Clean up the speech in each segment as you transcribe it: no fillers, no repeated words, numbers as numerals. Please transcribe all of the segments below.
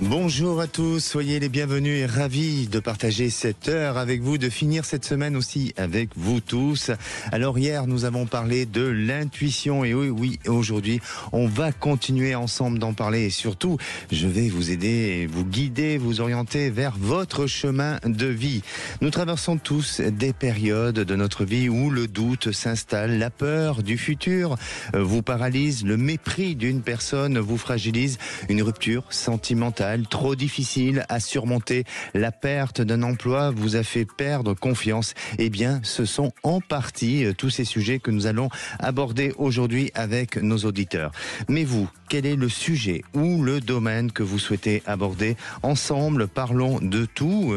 Bonjour à tous, soyez les bienvenus et ravis de partager cette heure avec vous, de finir cette semaine aussi avec vous tous. Alors hier, nous avons parlé de l'intuition et oui, aujourd'hui, on va continuer ensemble d'en parler et surtout, je vais vous aider, vous guider, vous orienter vers votre chemin de vie. Nous traversons tous des périodes de notre vie où le doute s'installe, la peur du futur vous paralyse, le mépris d'une personne vous fragilise, une rupture sentimentale trop difficile à surmonter, la perte d'un emploi vous a fait perdre confiance. Eh bien, ce sont en partie tous ces sujets que nous allons aborder aujourd'hui avec nos auditeurs. Mais vous, quel est le sujet ou le domaine que vous souhaitez aborder? Ensemble, parlons de tout.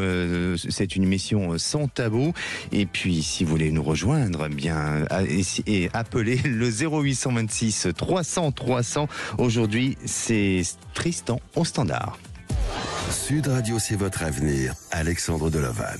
C'est une émission sans tabou. Et puis, si vous voulez nous rejoindre, eh bien, appelez le 0826 300 300. Aujourd'hui, c'est Tristan au standard. Sud Radio, c'est votre avenir. Alexandre Delovan.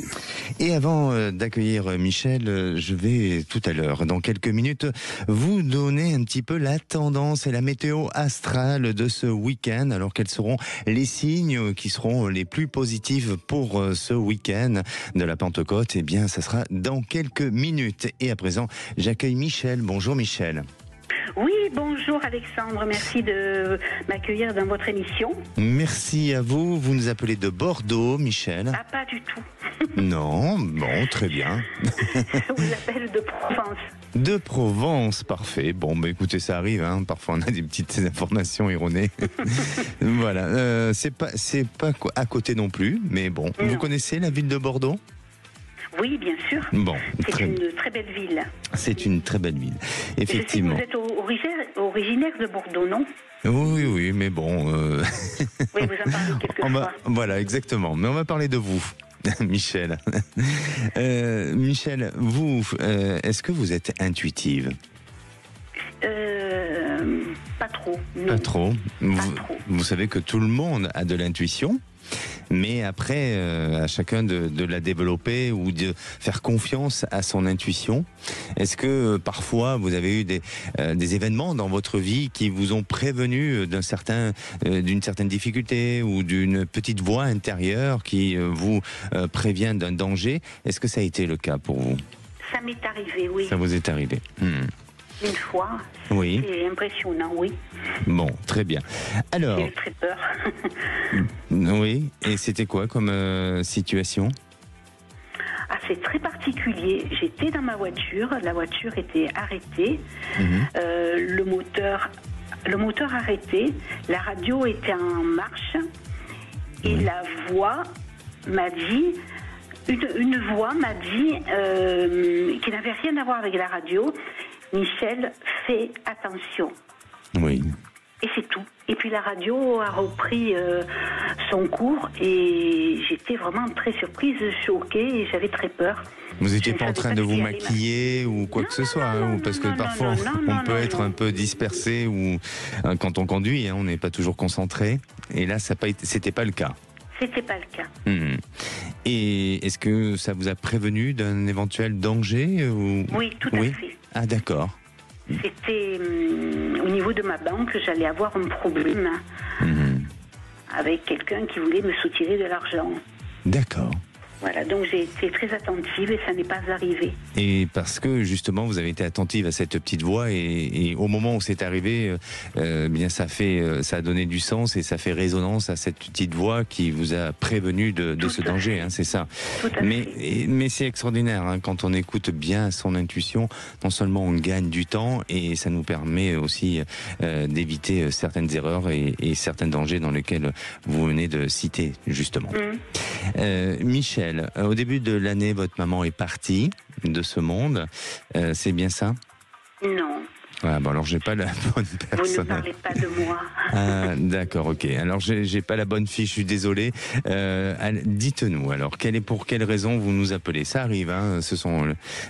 Et avant d'accueillir Michel, je vais tout à l'heure, dans quelques minutes, vous donner un petit peu la tendance et la météo astrale de ce week-end. Alors quels seront les signes qui seront les plus positifs pour ce week-end de la Pentecôte? Eh bien, ça sera dans quelques minutes. Et à présent, j'accueille Michel. Bonjour Michel. Oui, bonjour Alexandre, merci de m'accueillir dans votre émission. Merci à vous, vous nous appelez de Bordeaux, Michel. Ah, pas du tout. Non, bon, très bien. Je vous appelle de Provence. De Provence, parfait. Bon, bah écoutez, ça arrive, hein. Parfois on a des petites informations erronées. Voilà, c'est pas à côté non plus, mais bon. Non. Vous connaissez la ville de Bordeaux ? Oui, bien sûr. Bon, c'est une très belle ville. C'est une très belle ville, effectivement. Je sais que vous êtes originaire de Bordeaux, non ? Oui, mais bon... Oui, vous en parlez quelquefois. Voilà, exactement. Mais on va parler de vous, Michel. Michel, vous, est-ce que vous êtes intuitive ? Pas trop. Non. Pas trop. Pas trop. Vous savez que tout le monde a de l'intuition. Mais après, à chacun de la développer ou de faire confiance à son intuition. Est-ce que parfois vous avez eu des événements dans votre vie qui vous ont prévenu d'une certaine difficulté ou d'une petite voix intérieure qui vous prévient d'un danger? Est-ce que ça a été le cas pour vous? Ça m'est arrivé, oui. Ça vous est arrivé. Une fois. Oui. C'est impressionnant, oui. Bon, très bien. Alors. J'ai eu très peur. Oui. Et c'était quoi comme situation? Ah, c'est très particulier. J'étais dans ma voiture. La voiture était arrêtée. Le moteur arrêté. La radio était en marche. Et la voix m'a dit... Une voix m'a dit, qui n'avait rien à voir avec la radio, Michel, fais attention. Oui. Et c'est tout. Et puis la radio a repris son cours et j'étais vraiment très surprise, choquée et j'avais très peur. Vous n'étiez pas en train de vous maquiller ou quoi que ce soit, parce que parfois on peut être un peu dispersé ou quand on conduit, on n'est pas toujours concentré. Et là, c'était pas le cas. C'était pas le cas. Et est-ce que ça vous a prévenu d'un éventuel danger ou... Oui, tout à fait. Ah, d'accord. C'était au niveau de ma banque, j'allais avoir un problème avec quelqu'un qui voulait me soutirer de l'argent. D'accord. Voilà, donc j'ai été très attentive et ça n'est pas arrivé. Et parce que justement vous avez été attentive à cette petite voix et au moment où c'est arrivé, bien ça a donné du sens et ça fait résonance à cette petite voix qui vous a prévenu de ce danger, c'est ça. Mais c'est extraordinaire quand on écoute bien son intuition. Non seulement on gagne du temps et ça nous permet aussi d'éviter certaines erreurs et certains dangers dans lesquels vous venez de citer justement. Michel. Au début de l'année, votre maman est partie de ce monde. C'est bien ça? Non. Ah, bon, alors j'ai pas la bonne personne. Vous ne parlez pas de moi. Ah, d'accord, ok. Alors j'ai pas la bonne fiche, je suis désolé. Dites-nous alors, pour quelle raison vous nous appelez? Ça arrive, ce sont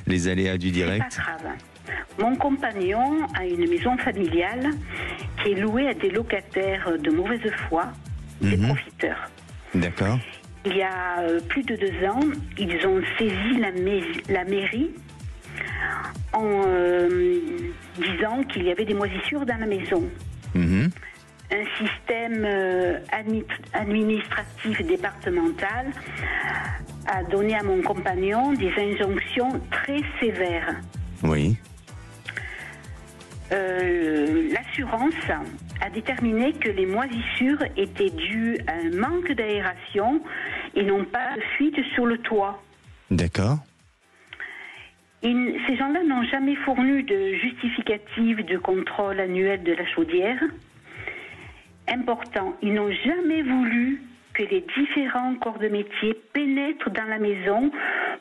les aléas du direct. C'est pas grave. Mon compagnon a une maison familiale qui est louée à des locataires de mauvaise foi, des profiteurs. D'accord. Il y a plus de 2 ans, ils ont saisi la mairie en disant qu'il y avait des moisissures dans la maison. un système administratif départemental a donné à mon compagnon des injonctions très sévères. Oui. L'assurance a déterminé que les moisissures étaient dues à un manque d'aération et non pas de fuite sur le toit. D'accord. Ces gens-là n'ont jamais fourni de justificatif de contrôle annuel de la chaudière. Important, ils n'ont jamais voulu que les différents corps de métier pénètrent dans la maison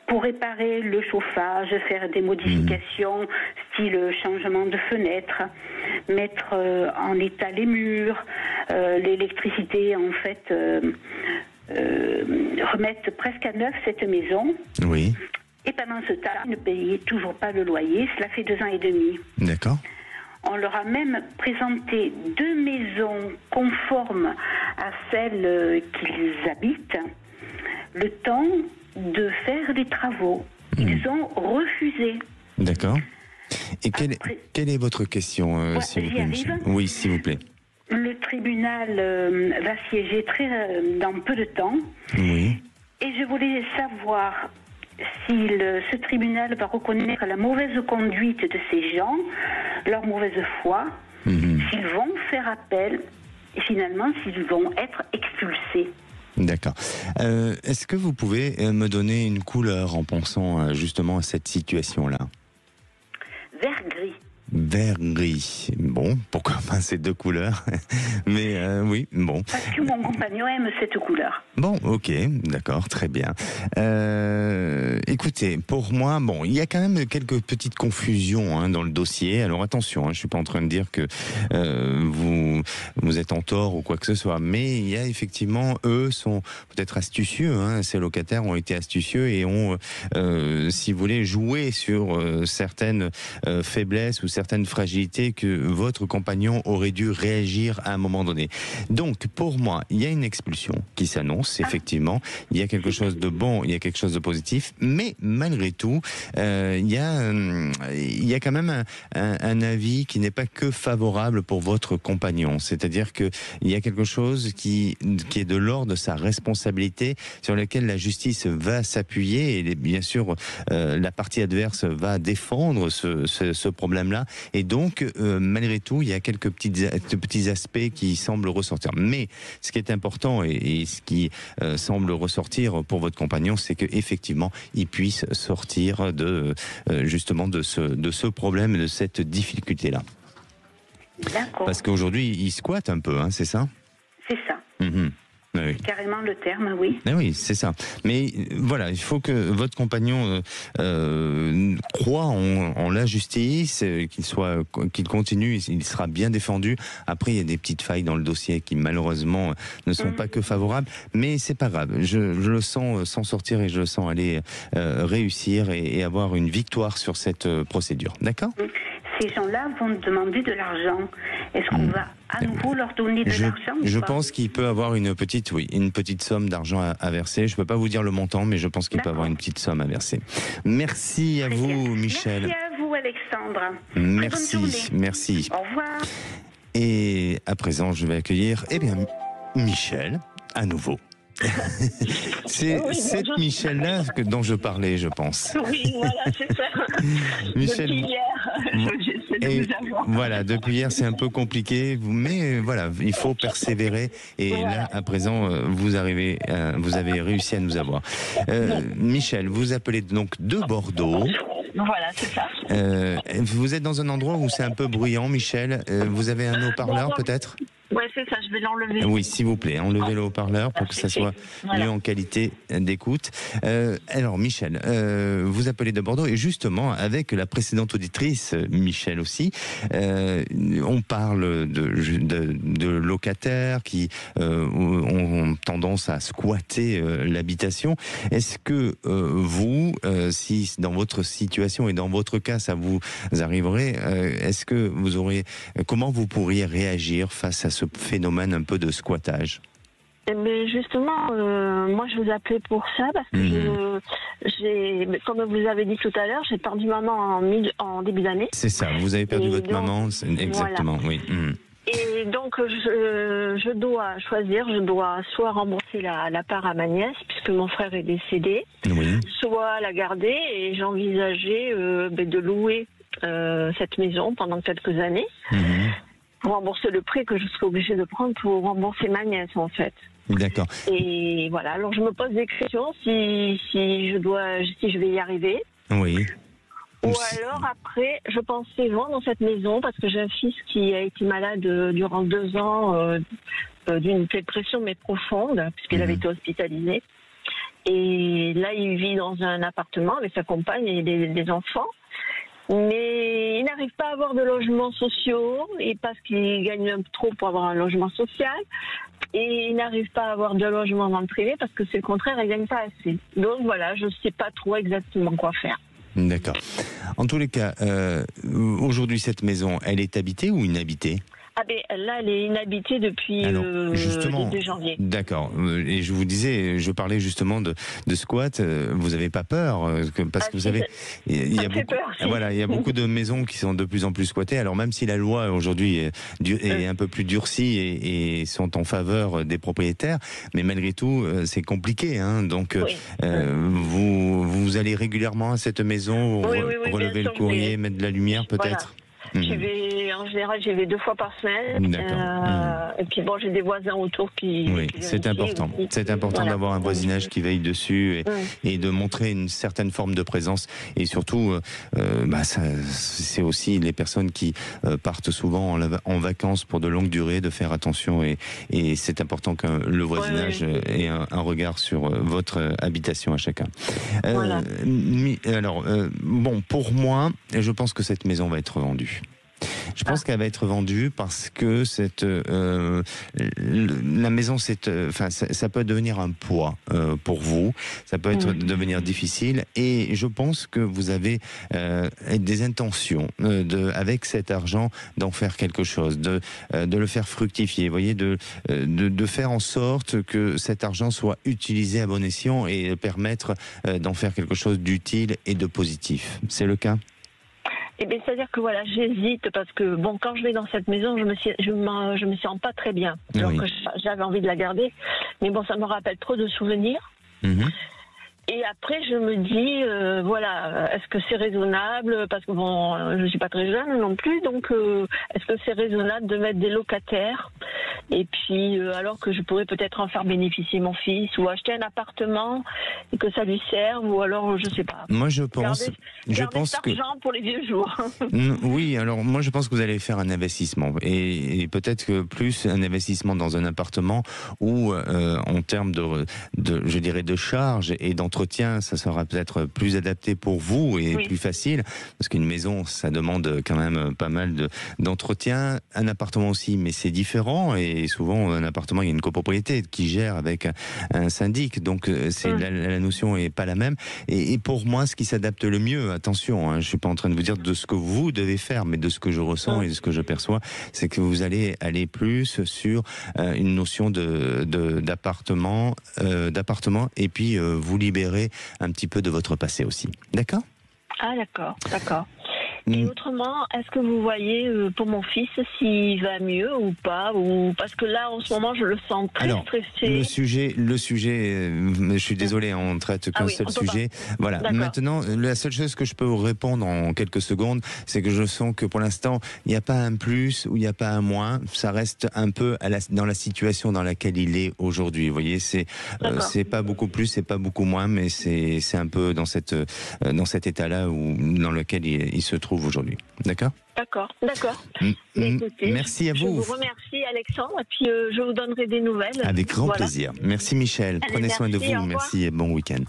pour réparer le chauffage, faire des modifications, style changement de fenêtre, mettre en état les murs, l'électricité, en fait, remettre presque à neuf cette maison. Oui. Et pendant ce temps, ils ne payaient toujours pas le loyer. Cela fait 2 ans et demi. D'accord. On leur a même présenté 2 maisons conformes à celles qu'ils habitent, le temps de faire les travaux. Ils ont refusé. D'accord. Et quelle est votre question, s'il vous plaît, Michel ? Oui, s'il vous plaît. Le tribunal va siéger dans peu de temps. Oui. Et je voulais savoir si ce tribunal va reconnaître la mauvaise conduite de ces gens, leur mauvaise foi, s'ils vont faire appel et finalement s'ils vont être expulsés. D'accord. Est-ce que vous pouvez me donner une couleur en pensant justement à cette situation-là ? Vert gris. Vert gris. Bon, pourquoi pas ces 2 couleurs ? Mais oui, bon. Parce que mon compagnon aime cette couleur. Bon, ok, d'accord, très bien. Écoutez, pour moi, bon, il y a quand même quelques petites confusions dans le dossier. Alors attention, je suis pas en train de dire que vous êtes en tort ou quoi que ce soit, mais il y a effectivement, eux sont peut-être astucieux. Ces locataires ont été astucieux et ont, si vous voulez, joué sur certaines faiblesses ou certaines fragilités que votre compagnon aurait dû réagir à un moment donné. Donc, pour moi, il y a une expulsion qui s'annonce, effectivement. Il y a quelque chose de bon, il y a quelque chose de positif, mais malgré tout, il y a quand même un avis qui n'est pas que favorable pour votre compagnon. C'est-à-dire que il y a quelque chose qui est de l'ordre de sa responsabilité, sur lequel la justice va s'appuyer et bien sûr la partie adverse va défendre ce problème-là. Et donc, malgré tout, il y a quelques petits aspects qui semblent ressortir. Mais ce qui est important et ce qui semble ressortir pour votre compagnon, c'est qu'effectivement, il puisse sortir justement de ce problème et de cette difficulté-là. D'accord. Parce qu'aujourd'hui, il squatte un peu, c'est ça ? C'est ça. Oui. C'est carrément le terme, oui. Oui, c'est ça. Mais voilà, il faut que votre compagnon croie en la justice, qu'il continue, il sera bien défendu. Après, il y a des petites failles dans le dossier qui malheureusement ne sont pas que favorables, mais c'est pas grave. Je le sens s'en sortir et je le sens aller réussir et avoir une victoire sur cette procédure. D'accord ? Ces gens-là vont demander de l'argent. Est-ce qu'on va à nouveau leur donner de l'argent ? Je pense qu'il peut avoir une petite somme d'argent à verser. Je ne peux pas vous dire le montant, mais je pense qu'il peut avoir une petite somme à verser. Merci à vous, Michel. Merci à vous, Alexandre. Merci. Au revoir. Et à présent, je vais accueillir, Michel, à nouveau. C'est cette Michel-là dont je parlais, je pense. Oui, voilà, c'est ça. Michel, depuis hier, j'essaie de vous avoir. Voilà, depuis hier, c'est un peu compliqué, mais voilà, il faut persévérer. Et là, à présent, vous avez réussi à nous avoir. Michel, vous appelez donc de Bordeaux. Voilà, c'est ça. Vous êtes dans un endroit où c'est un peu bruyant, Michel. Vous avez un haut-parleur, peut-être ? Oui, c'est ça, je vais l'enlever. Oui, s'il vous plaît, enlevez le haut-parleur pour que ça soit mieux en qualité d'écoute. Alors, Michel, vous appelez de Bordeaux et justement, avec la précédente auditrice, Michel aussi, on parle de locataires qui ont tendance à squatter l'habitation. Est-ce que vous, si dans votre situation et dans votre cas, ça vous arriverait, est-ce que comment vous pourriez réagir face à ce phénomène un peu de squattage? Mais justement, moi je vous appelais pour ça parce que comme vous avez dit tout à l'heure, j'ai perdu maman en début d'année. C'est ça, vous avez perdu votre maman, exactement, voilà. Oui. Et donc, je dois choisir, je dois soit rembourser la part à ma nièce, puisque mon frère est décédé, Oui. soit la garder, et j'envisageais de louer cette maison pendant quelques années, pour rembourser le prêt que je serais obligée de prendre pour rembourser ma nièce, en fait. D'accord. Et voilà, alors je me pose des questions si je vais y arriver. Oui. Ou alors après, je pensais vendre cette maison parce que j'ai un fils qui a été malade durant 2 ans d'une dépression mais profonde, puisqu'il avait été hospitalisé. Et là, il vit dans un appartement avec sa compagne et des enfants. Mais il n'arrive pas à avoir de logements sociaux, et parce qu'il gagne trop pour avoir un logement social. Et il n'arrive pas à avoir de logement dans le privé parce que c'est le contraire, il ne gagne pas assez. Donc voilà, je ne sais pas trop exactement quoi faire. D'accord. En tous les cas, aujourd'hui, cette maison, elle est habitée ou inhabitée ? Ah ben là, elle est inhabitée depuis justement, le 2 janvier. D'accord. Et je vous disais, je parlais justement de squat. Vous n'avez pas peur parce que vous savez, il y a beaucoup, voilà, il y a beaucoup de maisons qui sont de plus en plus squattées. Alors même si la loi aujourd'hui est un peu plus durcie et sont en faveur des propriétaires, mais malgré tout, c'est compliqué. Hein. Donc, vous allez régulièrement à cette maison, relever le courrier, mettre de la lumière, peut-être. En général, j'y vais 2 fois par semaine. Et puis bon, j'ai des voisins autour qui... Oui, c'est important. C'est important d'avoir un voisinage qui veille dessus et de montrer une certaine forme de présence. Et surtout, c'est aussi les personnes qui partent souvent en vacances pour de longues durées, de faire attention. Et c'est important que le voisinage ait un regard sur votre habitation à chacun. Alors, pour moi, je pense que cette maison va être vendue. Je pense qu'elle va être vendue parce que la maison, ça peut devenir un poids pour vous. Ça peut devenir difficile. Et je pense que vous avez des intentions avec cet argent d'en faire quelque chose, de le faire fructifier. Vous voyez, de faire en sorte que cet argent soit utilisé à bon escient et permettre d'en faire quelque chose d'utile et de positif. C'est le cas ? Eh bien, c'est-à-dire que voilà, j'hésite parce que quand je vais dans cette maison, je me sens pas très bien. Alors que j'avais envie de la garder, mais ça me rappelle trop de souvenirs. Et après, je me dis, est-ce que c'est raisonnable ? Parce que je suis pas très jeune non plus, donc est-ce que c'est raisonnable de mettre des locataires ? Et puis, alors que je pourrais peut-être en faire bénéficier mon fils, ou acheter un appartement et que ça lui serve, ou alors, je sais pas. Moi, je pense cet argent pour les vieux jours. Oui, alors moi, je pense que vous allez faire un investissement, et peut-être que plus un investissement dans un appartement où, en termes de charges et d'entretien, ça sera peut-être plus adapté pour vous et plus facile, parce qu'une maison, ça demande quand même pas mal d'entretien. Un appartement aussi, mais c'est différent, et souvent un appartement, il y a une copropriété qui gère avec un syndic, donc la notion est pas la même. Et pour moi, ce qui s'adapte le mieux, attention, je suis pas en train de vous dire de ce que vous devez faire, mais de ce que je ressens et de ce que je perçois, c'est que vous allez aller plus sur une notion d'appartement, et puis vous libérer un petit peu de votre passé aussi. D'accord ? Ah, d'accord. Et autrement, est-ce que vous voyez pour mon fils s'il va mieux ou pas, ou parce que là en ce moment je le sens très stressé. Le sujet, je suis désolé, on traite qu'un seul sujet. Voilà. D'accord. Maintenant, la seule chose que je peux vous répondre en quelques secondes, c'est que je sens que pour l'instant, il n'y a pas un plus ou il n'y a pas un moins. Ça reste un peu dans la situation dans laquelle il est aujourd'hui. Vous voyez, c'est pas beaucoup plus, c'est pas beaucoup moins, mais c'est un peu dans cet état-là dans lequel il se trouve aujourd'hui. D'accord ? D'accord. Écoutez, merci à vous. Je vous remercie, Alexandre, et puis je vous donnerai des nouvelles. Avec grand plaisir. Merci Michel. Prenez soin de vous. Merci et bon week-end.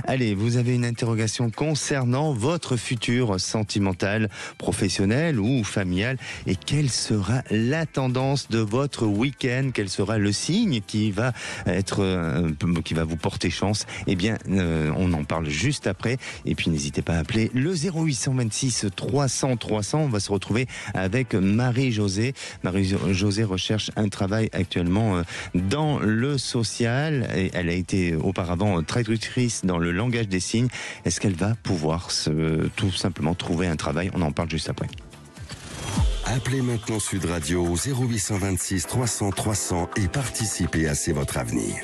Allez, vous avez une interrogation concernant votre futur sentimental, professionnel ou familial, et quelle sera la tendance de votre week-end ? Quel sera le signe qui va vous porter chance ? Eh bien, on en parle juste après. Et puis n'hésitez pas à appeler le 0826 300 300. On va se retrouver avec Marie-Josée. Marie-Josée recherche un travail actuellement dans le social, et elle a été auparavant traductrice dans le langage des signes. Est-ce qu'elle va pouvoir tout simplement trouver un travail ? On en parle juste après. Appelez maintenant Sud Radio au 0826 300 300 et participez à C'est votre avenir.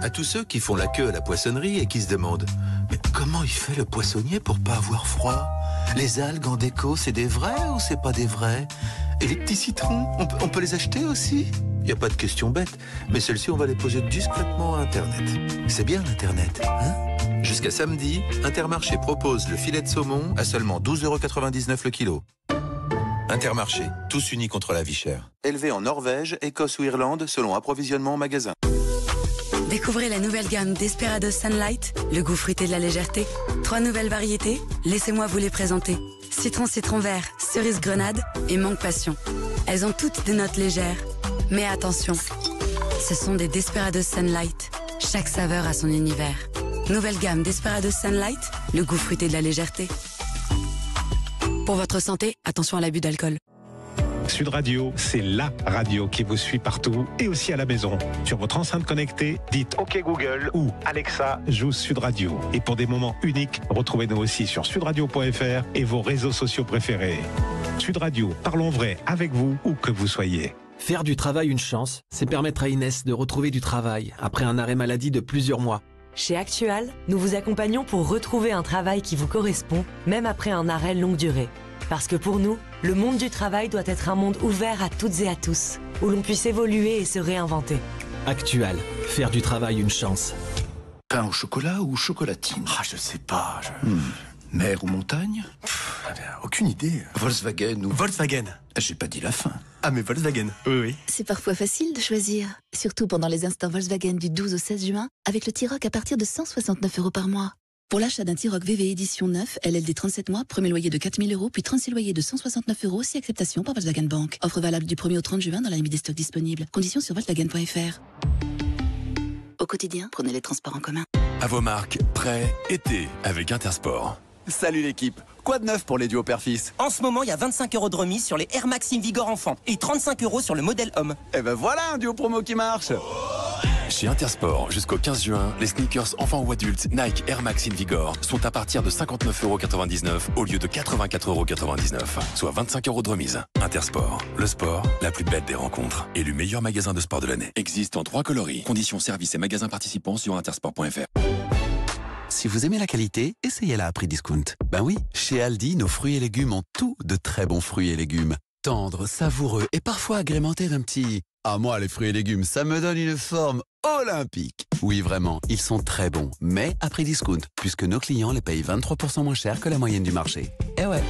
À tous ceux qui font la queue à la poissonnerie et qui se demandent « Mais comment il fait le poissonnier pour pas avoir froid ? Les algues en déco, c'est des vrais ou c'est pas des vrais ? Et les petits citrons, on peut les acheter aussi ? Il n'y a pas de question bête, mais celles-ci, on va les poser discrètement à Internet. C'est bien l'Internet, hein ? Jusqu'à samedi, Intermarché propose le filet de saumon à seulement 12,99 € le kilo. Intermarché, tous unis contre la vie chère. Élevé en Norvège, Écosse ou Irlande, selon approvisionnement en magasin. Découvrez la nouvelle gamme Desperados Sunlight, le goût fruité de la légèreté. 3 nouvelles variétés, laissez-moi vous les présenter. Citron vert, cerise grenade et mangue passion. Elles ont toutes des notes légères. Mais attention, ce sont des Desperados Sunlight. Chaque saveur a son univers. Nouvelle gamme Desperados Sunlight, le goût fruité de la légèreté. Pour votre santé, attention à l'abus d'alcool. Sud Radio, c'est la radio qui vous suit partout et aussi à la maison. Sur votre enceinte connectée, dites OK Google ou Alexa joue Sud Radio. Et pour des moments uniques, retrouvez-nous aussi sur sudradio.fr et vos réseaux sociaux préférés. Sud Radio, parlons vrai avec vous où que vous soyez. Faire du travail une chance, c'est permettre à Inès de retrouver du travail après un arrêt maladie de plusieurs mois. Chez Actual, nous vous accompagnons pour retrouver un travail qui vous correspond, même après un arrêt longue durée. Parce que pour nous, le monde du travail doit être un monde ouvert à toutes et à tous, où l'on puisse évoluer et se réinventer. Actual, faire du travail une chance. Pain au chocolat ou chocolatine ? Je sais pas. Mer ou montagne ? Aucune idée. Volkswagen ou... Volkswagen. J'ai pas dit la fin. Ah, mais Volkswagen. Oui. C'est parfois facile de choisir. Surtout pendant les instants Volkswagen du 12 au 16 juin, avec le T-Roc à partir de 169 € par mois. Pour l'achat d'un T-Roc VV édition 9, LLD 37 mois, premier loyer de 4 000 €, puis 36 loyers de 169 €, si acceptation par Volkswagen Bank. Offre valable du 1er au 30 juin dans la limite des stocks disponibles. Conditions sur Volkswagen.fr. Au quotidien, prenez les transports en commun. À vos marques, prêt, été, avec Intersport. Salut l'équipe. Quoi de neuf pour les duos père-fils ? En ce moment, il y a 25 € de remise sur les Air Max Invigor enfants et 35 € sur le modèle homme. Eh ben voilà un duo promo qui marche. Chez Intersport, jusqu'au 15 juin, les sneakers enfants ou adultes Nike Air Max Invigor sont à partir de 59,99 € au lieu de 84,99 €, soit 25 € de remise. Intersport, le sport, la plus belle des rencontres. Élu meilleur magasin de sport de l'année. Existe en 3 coloris. Conditions, services et magasins participants sur intersport.fr. Si vous aimez la qualité, essayez-la à prix discount. Ben oui, chez Aldi, nos fruits et légumes ont tous de très bons fruits et légumes. Tendres, savoureux et parfois agrémentés d'un petit... Ah moi, les fruits et légumes, ça me donne une forme olympique. Oui, vraiment, ils sont très bons, mais à prix discount, puisque nos clients les payent 23% moins cher que la moyenne du marché. Eh ouais.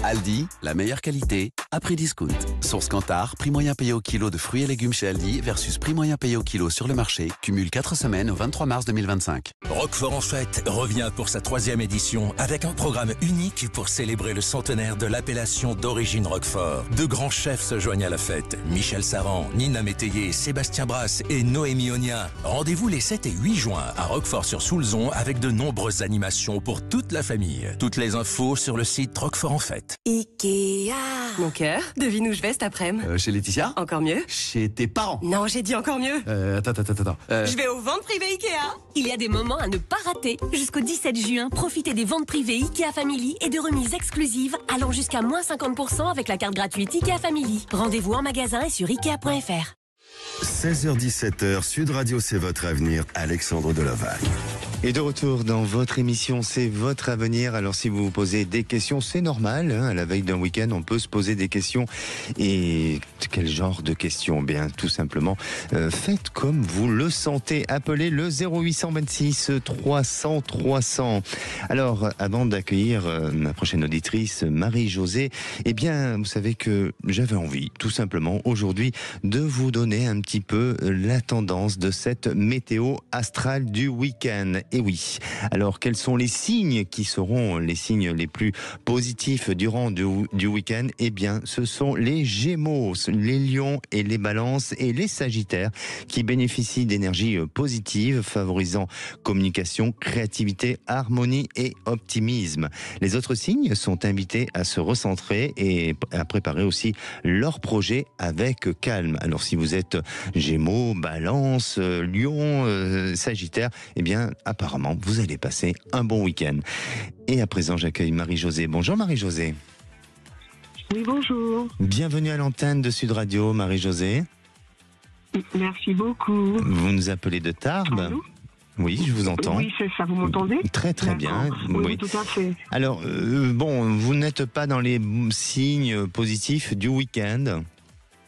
Aldi, la meilleure qualité, à prix discount. Source Kantar, prix moyen payé au kilo de fruits et légumes chez Aldi versus prix moyen payé au kilo sur le marché, cumule 4 semaines au 23 mars 2025. Roquefort en fête revient pour sa 3e édition avec un programme unique pour célébrer le centenaire de l'appellation d'origine Roquefort. De grands chefs se joignent à la fête. Michel Saran, Nina Métayer, Sébastien Brasse et Noémie Onia. Rendez-vous les 7 et 8 juin à Roquefort-sur-Soulzon avec de nombreuses animations pour toute la famille. Toutes les infos sur le site Roquefort en fête. Ikea. Mon cœur, devine où je vais cet après-midi. Chez Laetitia ? Encore mieux. Chez tes parents ? Non, j'ai dit encore mieux. Attends. Je vais aux ventes privées Ikea. Il y a des moments à ne pas rater. Jusqu'au 17 juin, profitez des ventes privées Ikea Family et de remises exclusives allant jusqu'à moins 50% avec la carte gratuite Ikea Family. Rendez-vous en magasin et sur Ikea.fr. 16h-17h, Sud Radio, c'est votre avenir. Alexandre Delaval. Et de retour dans votre émission, c'est votre avenir. Alors si vous vous posez des questions, c'est normal. À la veille d'un week-end, on peut se poser des questions. Et quel genre de questions ? Bien, tout simplement, faites comme vous le sentez. Appelez le 0826 300 300. Alors, avant d'accueillir ma prochaine auditrice, Marie-Josée, eh bien, vous savez que j'avais envie, tout simplement, aujourd'hui, de vous donner un petit peu la tendance de cette météo astrale du week-end. Et oui, alors quels sont les signes qui seront les signes les plus positifs durant du week-end ? Eh bien, ce sont les Gémeaux, les Lions et les Balances et les Sagittaires qui bénéficient d'énergie positive, favorisant communication, créativité, harmonie et optimisme. Les autres signes sont invités à se recentrer et à préparer aussi leurs projets avec calme. Alors si vous êtes Gémeaux, Balance, Lion, Sagittaire, eh bien, à apparemment, vous allez passer un bon week-end. Et à présent, j'accueille Marie-Josée. Bonjour Marie-Josée. Oui, bonjour. Bienvenue à l'antenne de Sud Radio, Marie-Josée. Merci beaucoup. Vous nous appelez de Tarbes? Allô? Oui, je vous entends. Oui, c'est ça, vous m'entendez? Très très bien. Oui, tout à fait. Alors, bon, vous n'êtes pas dans les signes positifs du week-end,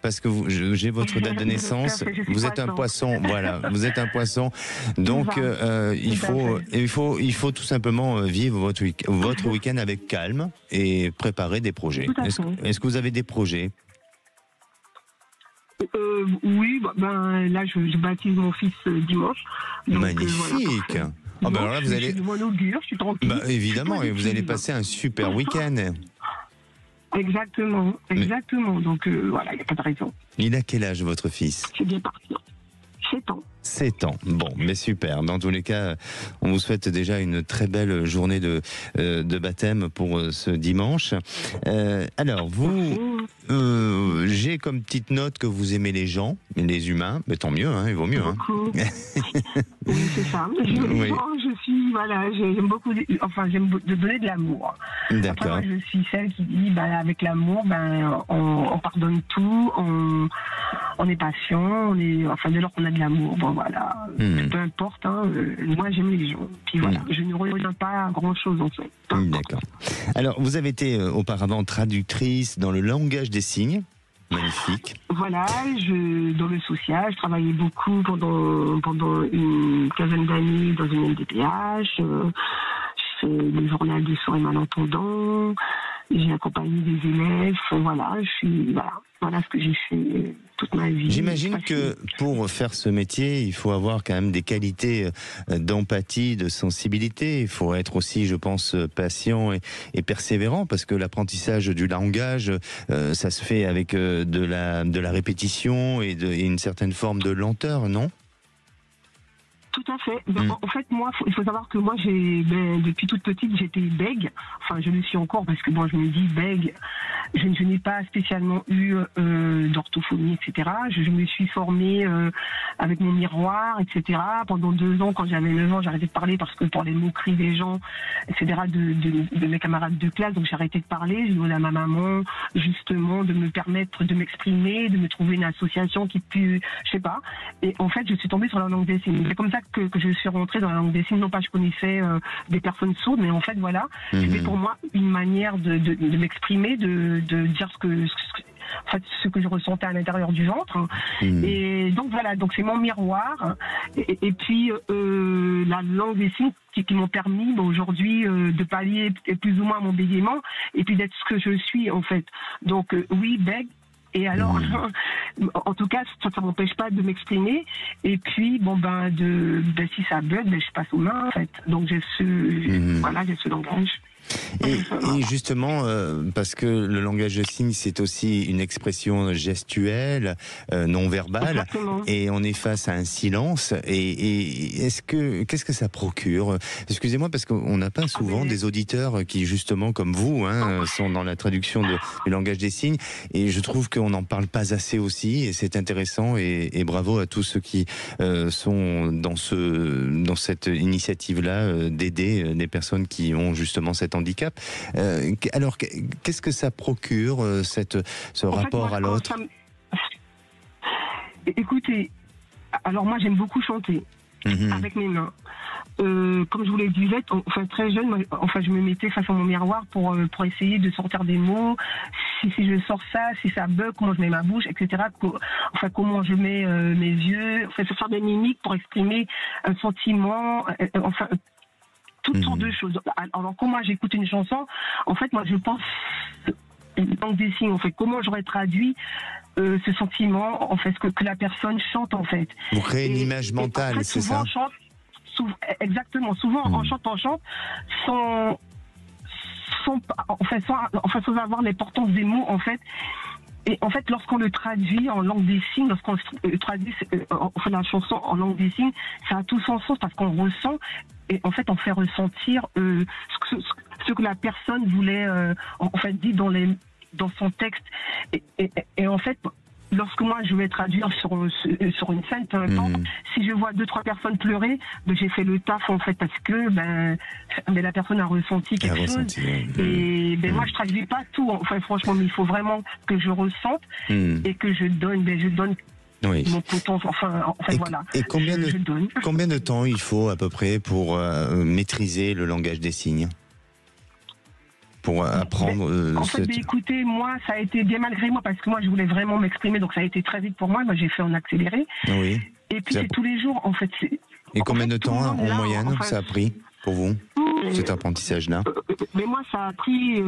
parce que j'ai votre date de naissance. Vous êtes un poisson, voilà. Vous êtes un poisson, donc il faut tout simplement vivre votre week-end avec calme et préparer des projets. Est-ce que vous avez des projets? Oui, là je baptise mon fils dimanche. Donc, magnifique. Voilà, oh, ben alors là, vous allez. Je m'en augure, je suis tranquille. Évidemment, et vous allez passer un super week-end. Exactement. Donc voilà, il n'y a pas de raison. Il a quel âge votre fils? C'est bien parti. 7 ans. 7 ans. Bon, mais super. Dans tous les cas, on vous souhaite déjà une très belle journée de baptême pour ce dimanche. Alors, j'ai comme petite note que vous aimez les gens, les humains. Mais tant mieux, il vaut mieux. Oui, c'est ça. J'aime beaucoup, j'aime de donner de l'amour. D'accord. Après, moi, je suis celle qui dit, avec l'amour, on pardonne tout, on est patient, dès lors qu'on a de l'amour, voilà. Peu importe, moi j'aime les gens. Puis voilà, je ne reviens pas à grand chose en fait. D'accord. Alors, vous avez été auparavant traductrice dans le langage des signes. Magnifique. Voilà, dans le social, je travaillais beaucoup pendant une quinzaine d'années dans une MDPH. Je fais le journal des sourds et malentendants. J'ai accompagné des élèves. Voilà ce que j'ai fait toute ma vie. J'imagine que pour faire ce métier, il faut avoir quand même des qualités d'empathie, de sensibilité. Il faut être aussi, je pense, patient et persévérant, parce que l'apprentissage du langage, ça se fait avec de la répétition et une certaine forme de lenteur, non ? Tout à fait. En fait, moi, il faut savoir que moi, depuis toute petite, j'étais bègue. Enfin, je le suis encore parce que moi, je me dis bègue. Je n'ai pas spécialement eu d'orthophonie, etc. Je me suis formée avec mon miroir, etc. Pendant 2 ans, quand j'avais 9 ans, j'ai arrêté de parler parce que pour les moqueries des gens, etc., de mes camarades de classe, donc j'ai arrêté de parler. J'ai demandé à ma maman, justement, de me permettre de m'exprimer, de me trouver une association qui pue, je sais pas. Et en fait, je suis tombée sur la langue des signes. C'est comme ça que je suis rentrée dans la langue des signes. Non pas je connaissais des personnes sourdes, mais en fait, voilà, c'était pour moi une manière de m'exprimer, de dire ce que je ressentais à l'intérieur du ventre. Et donc voilà, donc c'est mon miroir. Et puis la langue des signes qui m'ont permis aujourd'hui de pallier plus ou moins mon bégaiement et puis d'être ce que je suis en fait. Donc oui, bègue. Et alors, en tout cas, ça m'empêche pas de m'exprimer. Et puis, si ça bug, je passe aux mains, en fait. Donc, j'ai ce langage. Et justement, parce que le langage de signes, c'est aussi une expression gestuelle, non verbale, et on est face à un silence. Et qu'est-ce que ça procure? Excusez-moi, parce qu'on n'a pas souvent des auditeurs qui, justement, comme vous, sont dans la traduction du langage des signes. Et je trouve qu'on n'en parle pas assez aussi, et c'est intéressant. Et bravo à tous ceux qui sont dans cette initiative-là d'aider des personnes qui ont justement cet handicap. Alors, qu'est-ce que ça procure, ce rapport à l'autre? Écoutez, alors moi j'aime beaucoup chanter avec mes mains. Comme je vous le disais, très jeune, je me mettais face à mon miroir pour essayer de sortir des mots. Si je sors ça, si ça bug, comment je mets ma bouche, etc. Comment je mets mes yeux. Faire des mimiques pour exprimer un sentiment. Toutes sortes de choses. Alors, quand moi j'écoute une chanson, en fait, moi je pense une langue des signes. En fait, comment j'aurais traduit ce sentiment, en fait, que la personne chante, en fait. Vous créez une image mentale, en fait, c'est ça? Exactement. Souvent, on chante sans avoir l'importance des mots, en fait. Et en fait, lorsqu'on le traduit en langue des signes, lorsqu'on traduit la chanson en langue des signes, ça a tout son sens parce qu'on ressent. Et en fait, on fait ressentir ce que la personne voulait, dit dans son texte. Et en fait, lorsque moi je vais traduire sur une scène, peu importe, si je vois 2-3 personnes pleurer, j'ai fait le taf en fait parce que la personne a ressenti quelque chose. Et moi je traduis pas tout. Enfin franchement, mais il faut vraiment que je ressente et que je donne. Mon potentiel. Voilà. Et combien de temps il faut à peu près pour maîtriser le langage des signes? Pour apprendre écoutez, moi, ça a été bien malgré moi, parce que moi, je voulais vraiment m'exprimer, donc ça a été très vite pour moi. Moi, j'ai fait en accéléré. Oui. Et puis, c'est tous les jours, en fait. Et combien de temps, en moyenne, ça a pris pour vous, cet apprentissage-là? Mais moi, ça a pris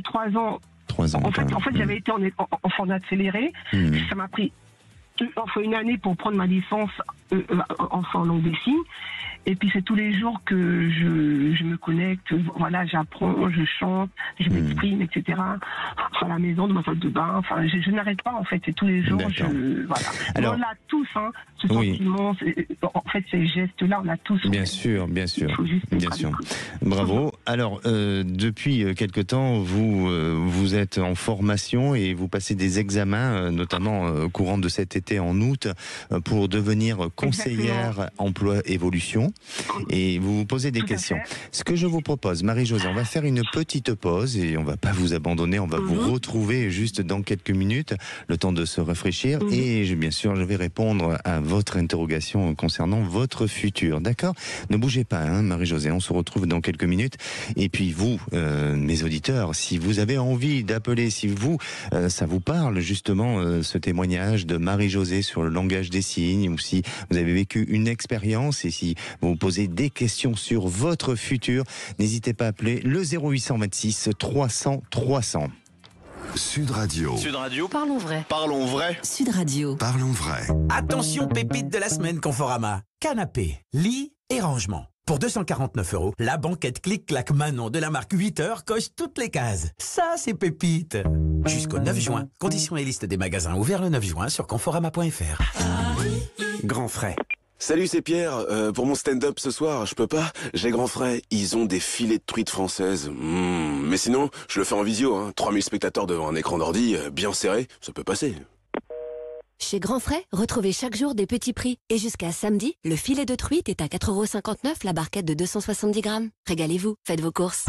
3 ans. 3 ans. En fait, j'avais été en accéléré. Ça m'a pris une année pour prendre ma licence en langue des signes. Et puis c'est tous les jours que je me connecte, voilà, j'apprends, je chante, je m'exprime, etc. À la maison, dans ma salle de bain, je n'arrête pas en fait, c'est tous les jours, voilà. Alors, on a tous, ce sentiment, en fait ces gestes-là, on a tous. Bien sûr. Bravo. Alors, depuis quelque temps, vous êtes en formation et vous passez des examens, notamment au courant de cet été en août, pour devenir conseillère emploi-évolution. Et vous vous posez des questions. Ce que je vous propose, Marie-Josée, on va faire une petite pause et on va pas vous abandonner, on va vous retrouver juste dans quelques minutes, le temps de se rafraîchir et bien sûr je vais répondre à votre interrogation concernant votre futur, d'accord? Ne bougez pas, Marie-Josée, on se retrouve dans quelques minutes. Et puis vous, mes auditeurs, si vous avez envie d'appeler, si vous, ça vous parle justement ce témoignage de Marie-Josée sur le langage des signes, ou si vous avez vécu une expérience et si vous posez des questions sur votre futur, n'hésitez pas à appeler le 0826 300 300. Sud Radio. Sud Radio. Parlons vrai. Parlons vrai. Sud Radio. Parlons vrai. Attention, pépite de la semaine Conforama. Canapé, lit et rangement. Pour 249 €, la banquette Clic-Clac Manon de la marque 8 heures coche toutes les cases. Ça, c'est pépite. Jusqu'au 9 juin. Conditions et liste des magasins ouverts le 9 juin sur conforama.fr. Grand frais. Salut, c'est Pierre. Pour mon stand-up ce soir, je peux pas. J'ai Grand Frais. Ils ont des filets de truites françaises. Mais sinon, je le fais en visio. 3000 spectateurs devant un écran d'ordi, bien serré, ça peut passer. Chez Grand Frais, retrouvez chaque jour des petits prix. Et jusqu'à samedi, le filet de truite est à 4,59 €, la barquette de 270 grammes. Régalez-vous, faites vos courses.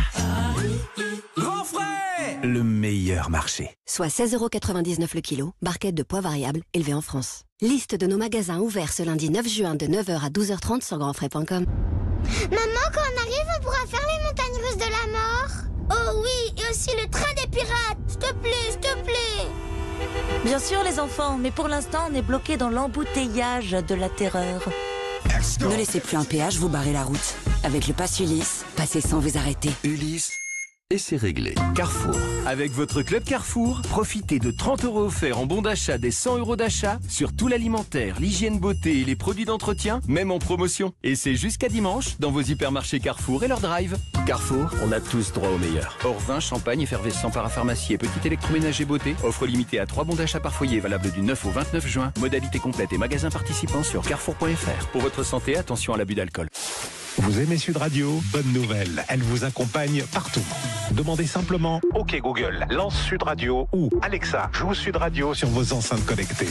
Grand Frais, le meilleur marché. Soit 16,99 € le kilo, barquette de poids variable, élevée en France. Liste de nos magasins ouverts ce lundi 9 juin de 9 h à 12 h 30 sur grandfrais.com. Maman, quand on arrive, on pourra faire les montagnes russes de la mort? Oh oui, et aussi le train des pirates. S'il te plaît. Bien sûr les enfants, mais pour l'instant on est bloqué dans l'embouteillage de la terreur. Ne laissez plus un péage vous barrer la route. Avec le pass Ulysse, passez sans vous arrêter. Ulysse, et c'est réglé. Carrefour. Avec votre club Carrefour, profitez de 30 € offerts en bon d'achat des 100 € d'achat sur tout l'alimentaire, l'hygiène beauté et les produits d'entretien, même en promotion. Et c'est jusqu'à dimanche dans vos hypermarchés Carrefour et leur drive. Carrefour, on a tous droit au meilleur. Hors vin, champagne, effervescent, parapharmacie et petit électroménager beauté. Offre limitée à 3 bons d'achat par foyer, valable du 9 au 29 juin. Modalité complète et magasins participants sur carrefour.fr. Pour votre santé, attention à l'abus d'alcool. Vous aimez Sud Radio? Bonne nouvelle, elle vous accompagne partout. Demandez simplement « OK Google, lance Sud Radio » ou « Alexa, joue Sud Radio » sur vos enceintes connectées.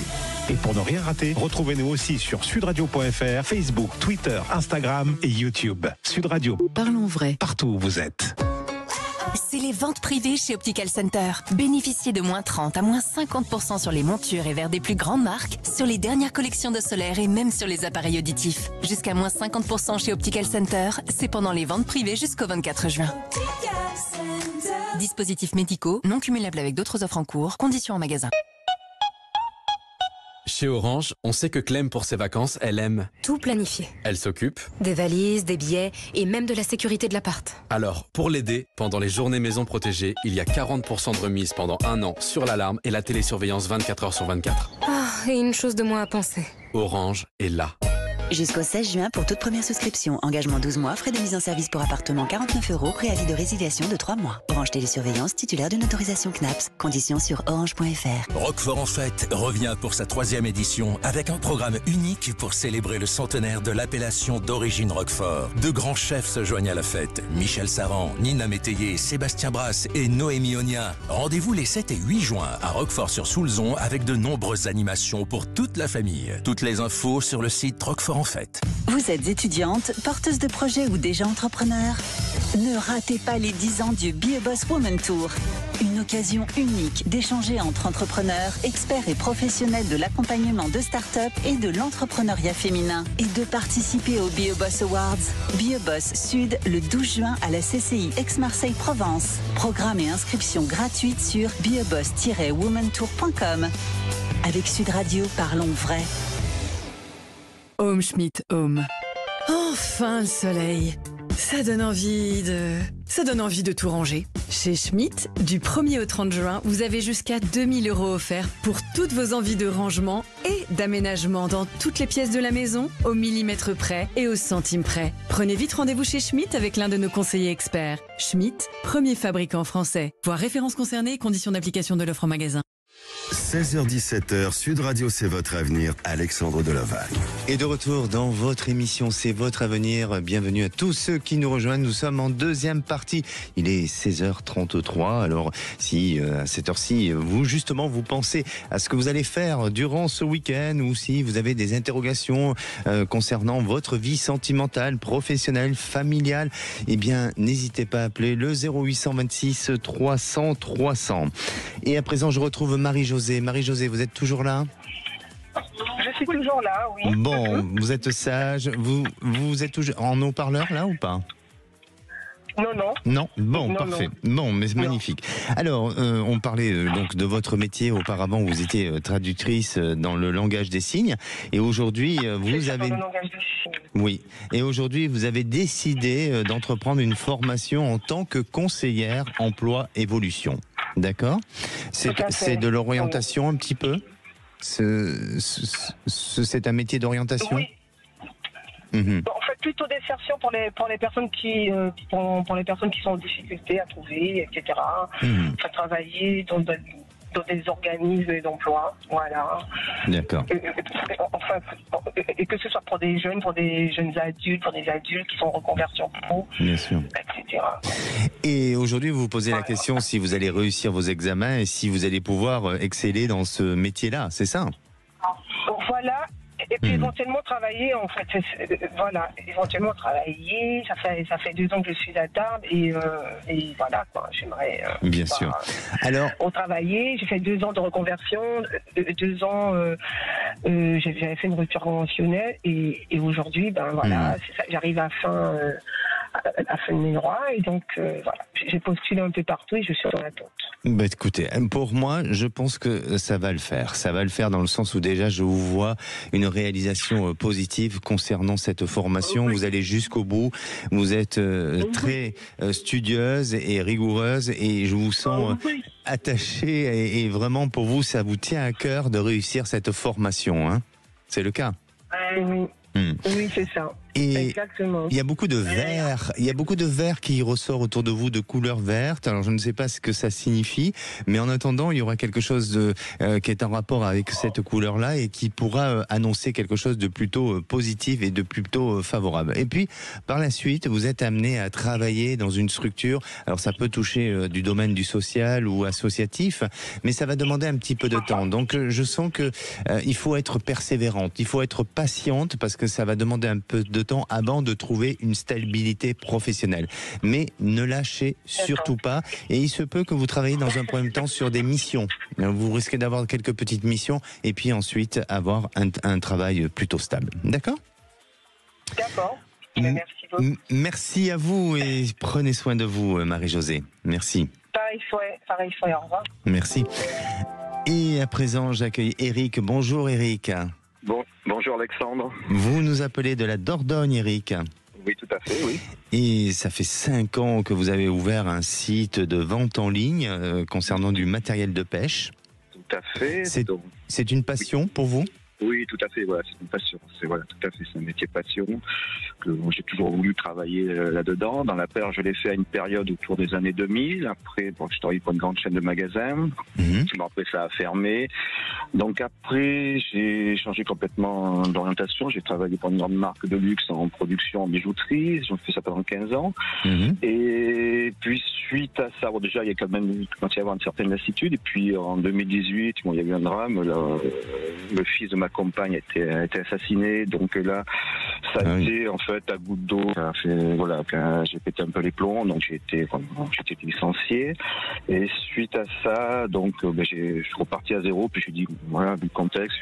Et pour ne rien rater, retrouvez-nous aussi sur sudradio.fr, Facebook, Twitter, Instagram et YouTube. Sud Radio. Parlons vrai. Partout où vous êtes. C'est les ventes privées chez Optical Center. Bénéficiez de moins 30 à moins 50% sur les montures et verres des plus grandes marques, sur les dernières collections de solaire et même sur les appareils auditifs. Jusqu'à moins 50% chez Optical Center, c'est pendant les ventes privées jusqu'au 24 juin. Dispositifs médicaux, non cumulables avec d'autres offres en cours, conditions en magasin. Chez Orange, on sait que Clem, pour ses vacances, elle aime tout planifier. Elle s'occupe des valises, des billets et même de la sécurité de l'appart. Alors, pour l'aider, pendant les journées maison protégées, il y a 40% de remise pendant 1 an sur l'alarme et la télésurveillance 24 h sur 24. Et une chose de moins à penser. Orange est là. Jusqu'au 16 juin pour toute première souscription. Engagement 12 mois, frais de mise en service pour appartement 49 €, préavis de résiliation de 3 mois. Orange Télésurveillance, titulaire d'une autorisation CNAPS. Conditions sur orange.fr. Roquefort en fête revient pour sa 3e édition avec un programme unique pour célébrer le centenaire de l'appellation d'origine Roquefort. De grands chefs se joignent à la fête. Michel Saran, Nina Métayer, Sébastien Brasse et Noémie Onia. Rendez-vous les 7 et 8 juin à Roquefort-sur-Soulzon avec de nombreuses animations pour toute la famille. Toutes les infos sur le site Roquefort en fête. Vous êtes étudiante, porteuse de projet ou déjà entrepreneur? Ne ratez pas les 10 ans du Be a Boss Woman Tour. Une occasion unique d'échanger entre entrepreneurs, experts et professionnels de l'accompagnement de start-up et de l'entrepreneuriat féminin. Et de participer au Be a Boss Awards. Be a Boss Sud le 12 juin à la CCI Aix-Marseille-Provence. Programme et inscription gratuite sur beaboss-womantour.com. Avec Sud Radio, parlons vrai. Home Schmidt Home. Enfin le soleil. Ça donne envie de tout ranger. Chez Schmidt, du 1er au 30 juin, vous avez jusqu'à 2 000 € offerts pour toutes vos envies de rangement et d'aménagement dans toutes les pièces de la maison, au millimètre près et au centime près. Prenez vite rendez-vous chez Schmidt avec l'un de nos conseillers experts. Schmidt, premier fabricant français. Voir références concernées et conditions d'application de l'offre en magasin. 16h-17h, Sud Radio, c'est votre avenir, Alexandre Delovac. Et de retour dans votre émission, c'est votre avenir. Bienvenue à tous ceux qui nous rejoignent. Nous sommes en deuxième partie. Il est 16h33. Alors, si à cette heure-ci, vous pensez à ce que vous allez faire durant ce week-end, ou si vous avez des interrogations concernant votre vie sentimentale, professionnelle, familiale, eh bien, n'hésitez pas à appeler le 0826 300 300. Et à présent, je retrouve Marie-Josée. Marie-Josée, vous êtes toujours là ? Je suis toujours là, oui. Bon, vous êtes sage. Vous êtes toujours en haut-parleur là ou pas ? Non. Non. Bon, non, parfait. Non. Bon, mais c'est magnifique. Alors, on parlait donc de votre métier. Auparavant, vous étiez traductrice dans le langage des signes, et aujourd'hui, vous avez. Dans le langage des signes. Oui. Et aujourd'hui, vous avez décidé d'entreprendre une formation en tant que conseillère emploi-évolution. D'accord ? C'est de l'orientation un petit peu ? C'est un métier d'orientation ? Oui. En fait, plutôt d'insertion pour les personnes qui pour les personnes qui sont en difficulté à trouver, etc. Enfin, travailler dans des organismes d'emploi, voilà. D'accord. Et que ce soit pour des jeunes adultes, pour des adultes qui sont en reconversion pro, bien sûr, etc. Et aujourd'hui, vous vous posez la question si vous allez réussir vos examens et si vous allez pouvoir exceller dans ce métier-là, c'est ça ? Voilà. Et puis éventuellement travailler, en fait, éventuellement travailler. Ça fait 2 ans que je suis à Tarbes et voilà quoi. J'aimerais. Bien sûr. Alors. Travailler. J'ai fait 2 ans de reconversion, 2 ans. J'avais fait une rupture conventionnelle et aujourd'hui, c'est ça, j'arrive à la fin de mes droits et donc voilà. J'ai postulé un peu partout et je suis en attente. Bah écoutez, pour moi, je pense que ça va le faire. Ça va le faire dans le sens où déjà je vous vois une réalisation positive concernant cette formation. Vous allez jusqu'au bout. Vous êtes très studieuse et rigoureuse et je vous sens attachée et vraiment pour vous, ça vous tient à cœur de réussir cette formation. Hein ? C'est le cas ? Oui. Oui, c'est ça. Et exactement. Il y a beaucoup de vert. Il y a beaucoup de vert qui ressort autour de vous, de couleur verte. Alors je ne sais pas ce que ça signifie, mais en attendant, il y aura quelque chose qui est en rapport avec cette couleur-là et qui pourra annoncer quelque chose de plutôt positif et de plutôt favorable. Et puis, par la suite, vous êtes amené à travailler dans une structure. Alors ça peut toucher du domaine du social ou associatif, mais ça va demander un petit peu de temps. Donc je sens que il faut être persévérante, il faut être patiente parce que ça va demander un peu de temps avant de trouver une stabilité professionnelle. Mais ne lâchez surtout pas. Et il se peut que vous travaillez dans un premier temps sur des missions. Vous risquez d'avoir quelques petites missions et puis ensuite avoir un travail plutôt stable. D'accord ? D'accord. Merci beaucoup. Merci à vous et prenez soin de vous, Marie-Josée. Merci. Pareil souhait. Au revoir. Merci. Et à présent, j'accueille Eric. Bonjour Eric. Bonjour Alexandre. Vous nous appelez de la Dordogne, Eric. Oui, tout à fait, oui. Et ça fait 5 ans que vous avez ouvert un site de vente en ligne concernant du matériel de pêche. Tout à fait. C'est une passion pour vous ? Oui, tout à fait. Voilà, c'est une passion. C'est tout à fait, c'est un métier passion que j'ai toujours voulu travailler là-dedans. Dans la perche, je l'ai fait à une période autour des années 2000. Après, je travaillais pour une grande chaîne de magasins. Après, ça a fermé. Donc après, j'ai changé complètement d'orientation. J'ai travaillé pour une grande marque de luxe en production en bijouterie. J'ai fait ça pendant 15 ans. Et puis suite à ça, déjà, il y a quand même commencé à y avoir une certaine lassitude. Et puis en 2018, il y a eu un drame. Le fils de ma compagne a été assassiné, donc là ça a été en fait à goutte d'eau, j'ai pété un peu les plombs, donc j'ai été licencié, et suite à ça donc je suis reparti à zéro, puis j'ai dit voilà, vu le contexte,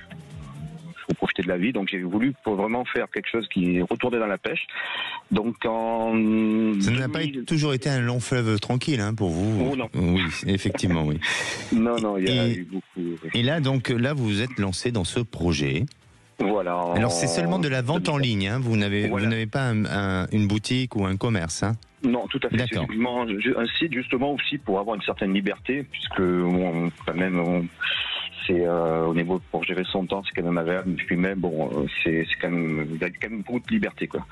faut profiter de la vie, donc j'ai voulu vraiment faire quelque chose qui retournait dans la pêche. Donc ça n'a pas toujours été un long fleuve tranquille pour vous. Oh, non. Oui, effectivement, oui. Non, il y a eu beaucoup. Et là, vous vous êtes lancé dans ce projet. Voilà. Alors c'est seulement de la vente en ligne, vous n'avez pas une boutique ou un commerce, Non, tout à fait. C'est uniquement un site justement aussi pour avoir une certaine liberté, puisque c'est au niveau pour gérer son temps, c'est quand même agréable. Puis même c'est quand même, il y a quand même beaucoup de liberté, quoi.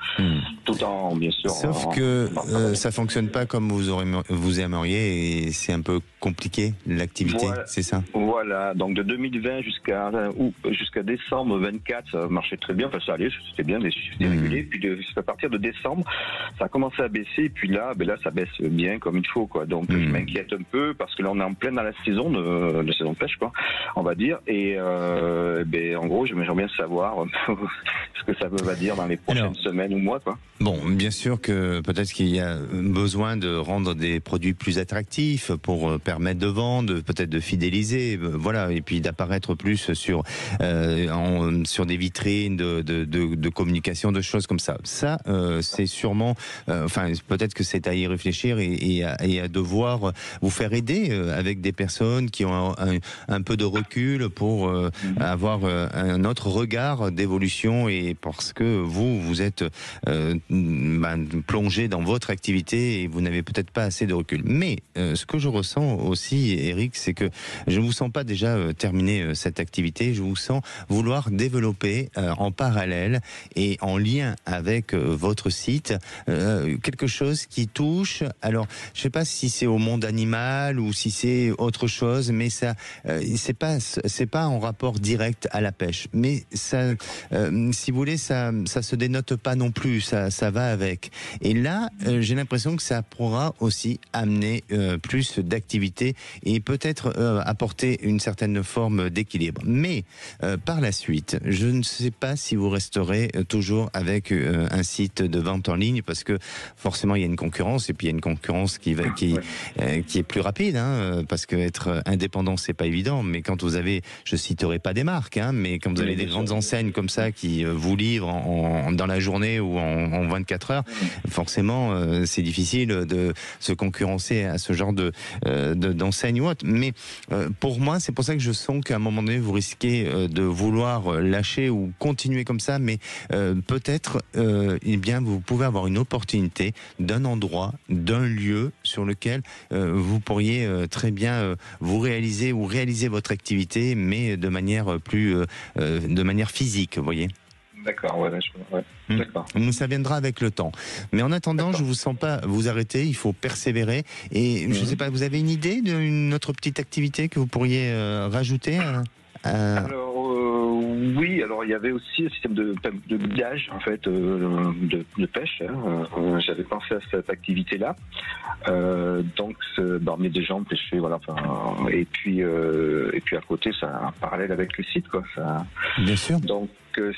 Tout en bien sûr. Sauf que ça fonctionne pas comme vous aimeriez, et c'est un peu compliqué l'activité, c'est ça. Voilà. Donc de 2020 jusqu'à décembre 24, ça marchait très bien. Enfin ça allait, c'était bien, c'était régulier. Puis à partir de décembre, ça a commencé à baisser. Et puis là, ça baisse bien comme il faut, quoi. Donc je m'inquiète un peu parce que là on est en plein dans la saison de saison de pêche, quoi, on va dire. Et en gros, j'aimerais bien savoir ce que ça va dire dans les prochaines semaines ou mois, quoi. Bon, bien sûr que peut-être qu'il y a besoin de rendre des produits plus attractifs pour permettre de vendre, peut-être de fidéliser, voilà, et puis d'apparaître plus sur des vitrines de communication, de choses comme ça. Ça, c'est sûrement, peut-être que c'est à y réfléchir et à devoir vous faire aider avec des personnes qui ont un peu de recul pour avoir un autre regard d'évolution, et parce que vous êtes plongé dans votre activité et vous n'avez peut-être pas assez de recul. Mais ce que je ressens aussi, Eric, c'est que je ne vous sens pas déjà terminer cette activité. Je vous sens vouloir développer en parallèle et en lien avec votre site quelque chose qui touche, alors je ne sais pas si c'est au monde animal ou si c'est autre chose, mais ça c'est pas en rapport direct à la pêche, mais ça, si vous voulez, ça se dénote pas non plus, ça va avec. Et là, j'ai l'impression que ça pourra aussi amener plus d'activité et peut-être apporter une certaine forme d'équilibre. Mais par la suite, je ne sais pas si vous resterez toujours avec un site de vente en ligne, parce que forcément il y a une concurrence, et puis il y a une concurrence qui est plus rapide, parce que être indépendant c'est pas évident. Mais quand vous avez, je citerai pas des marques, mais quand vous avez des grandes enseignes comme ça qui vous livrent dans la journée ou en 24 heures, forcément c'est difficile de se concurrencer à ce genre d'enseigne ou autre. Mais pour moi, c'est pour ça que je sens qu'à un moment donné vous risquez de vouloir lâcher ou continuer comme ça, mais peut-être vous pouvez avoir une opportunité d'un endroit, d'un lieu sur lequel vous pourriez très bien vous réaliser ou réaliser votre activité, mais de manière de manière physique, vous voyez. D'accord, d'accord. Ça viendra avec le temps. Mais en attendant, je vous sens pas vous arrêter, il faut persévérer. Et je sais pas, vous avez une idée d'une autre petite activité que vous pourriez rajouter Alors, oui, alors il y avait aussi un système de guidage, en fait, de pêche. J'avais pensé à cette activité-là. Donc, dormir des gens, pêcher, voilà. Et puis à côté, ça en parallèle avec le site, quoi. Ça. Bien sûr. Donc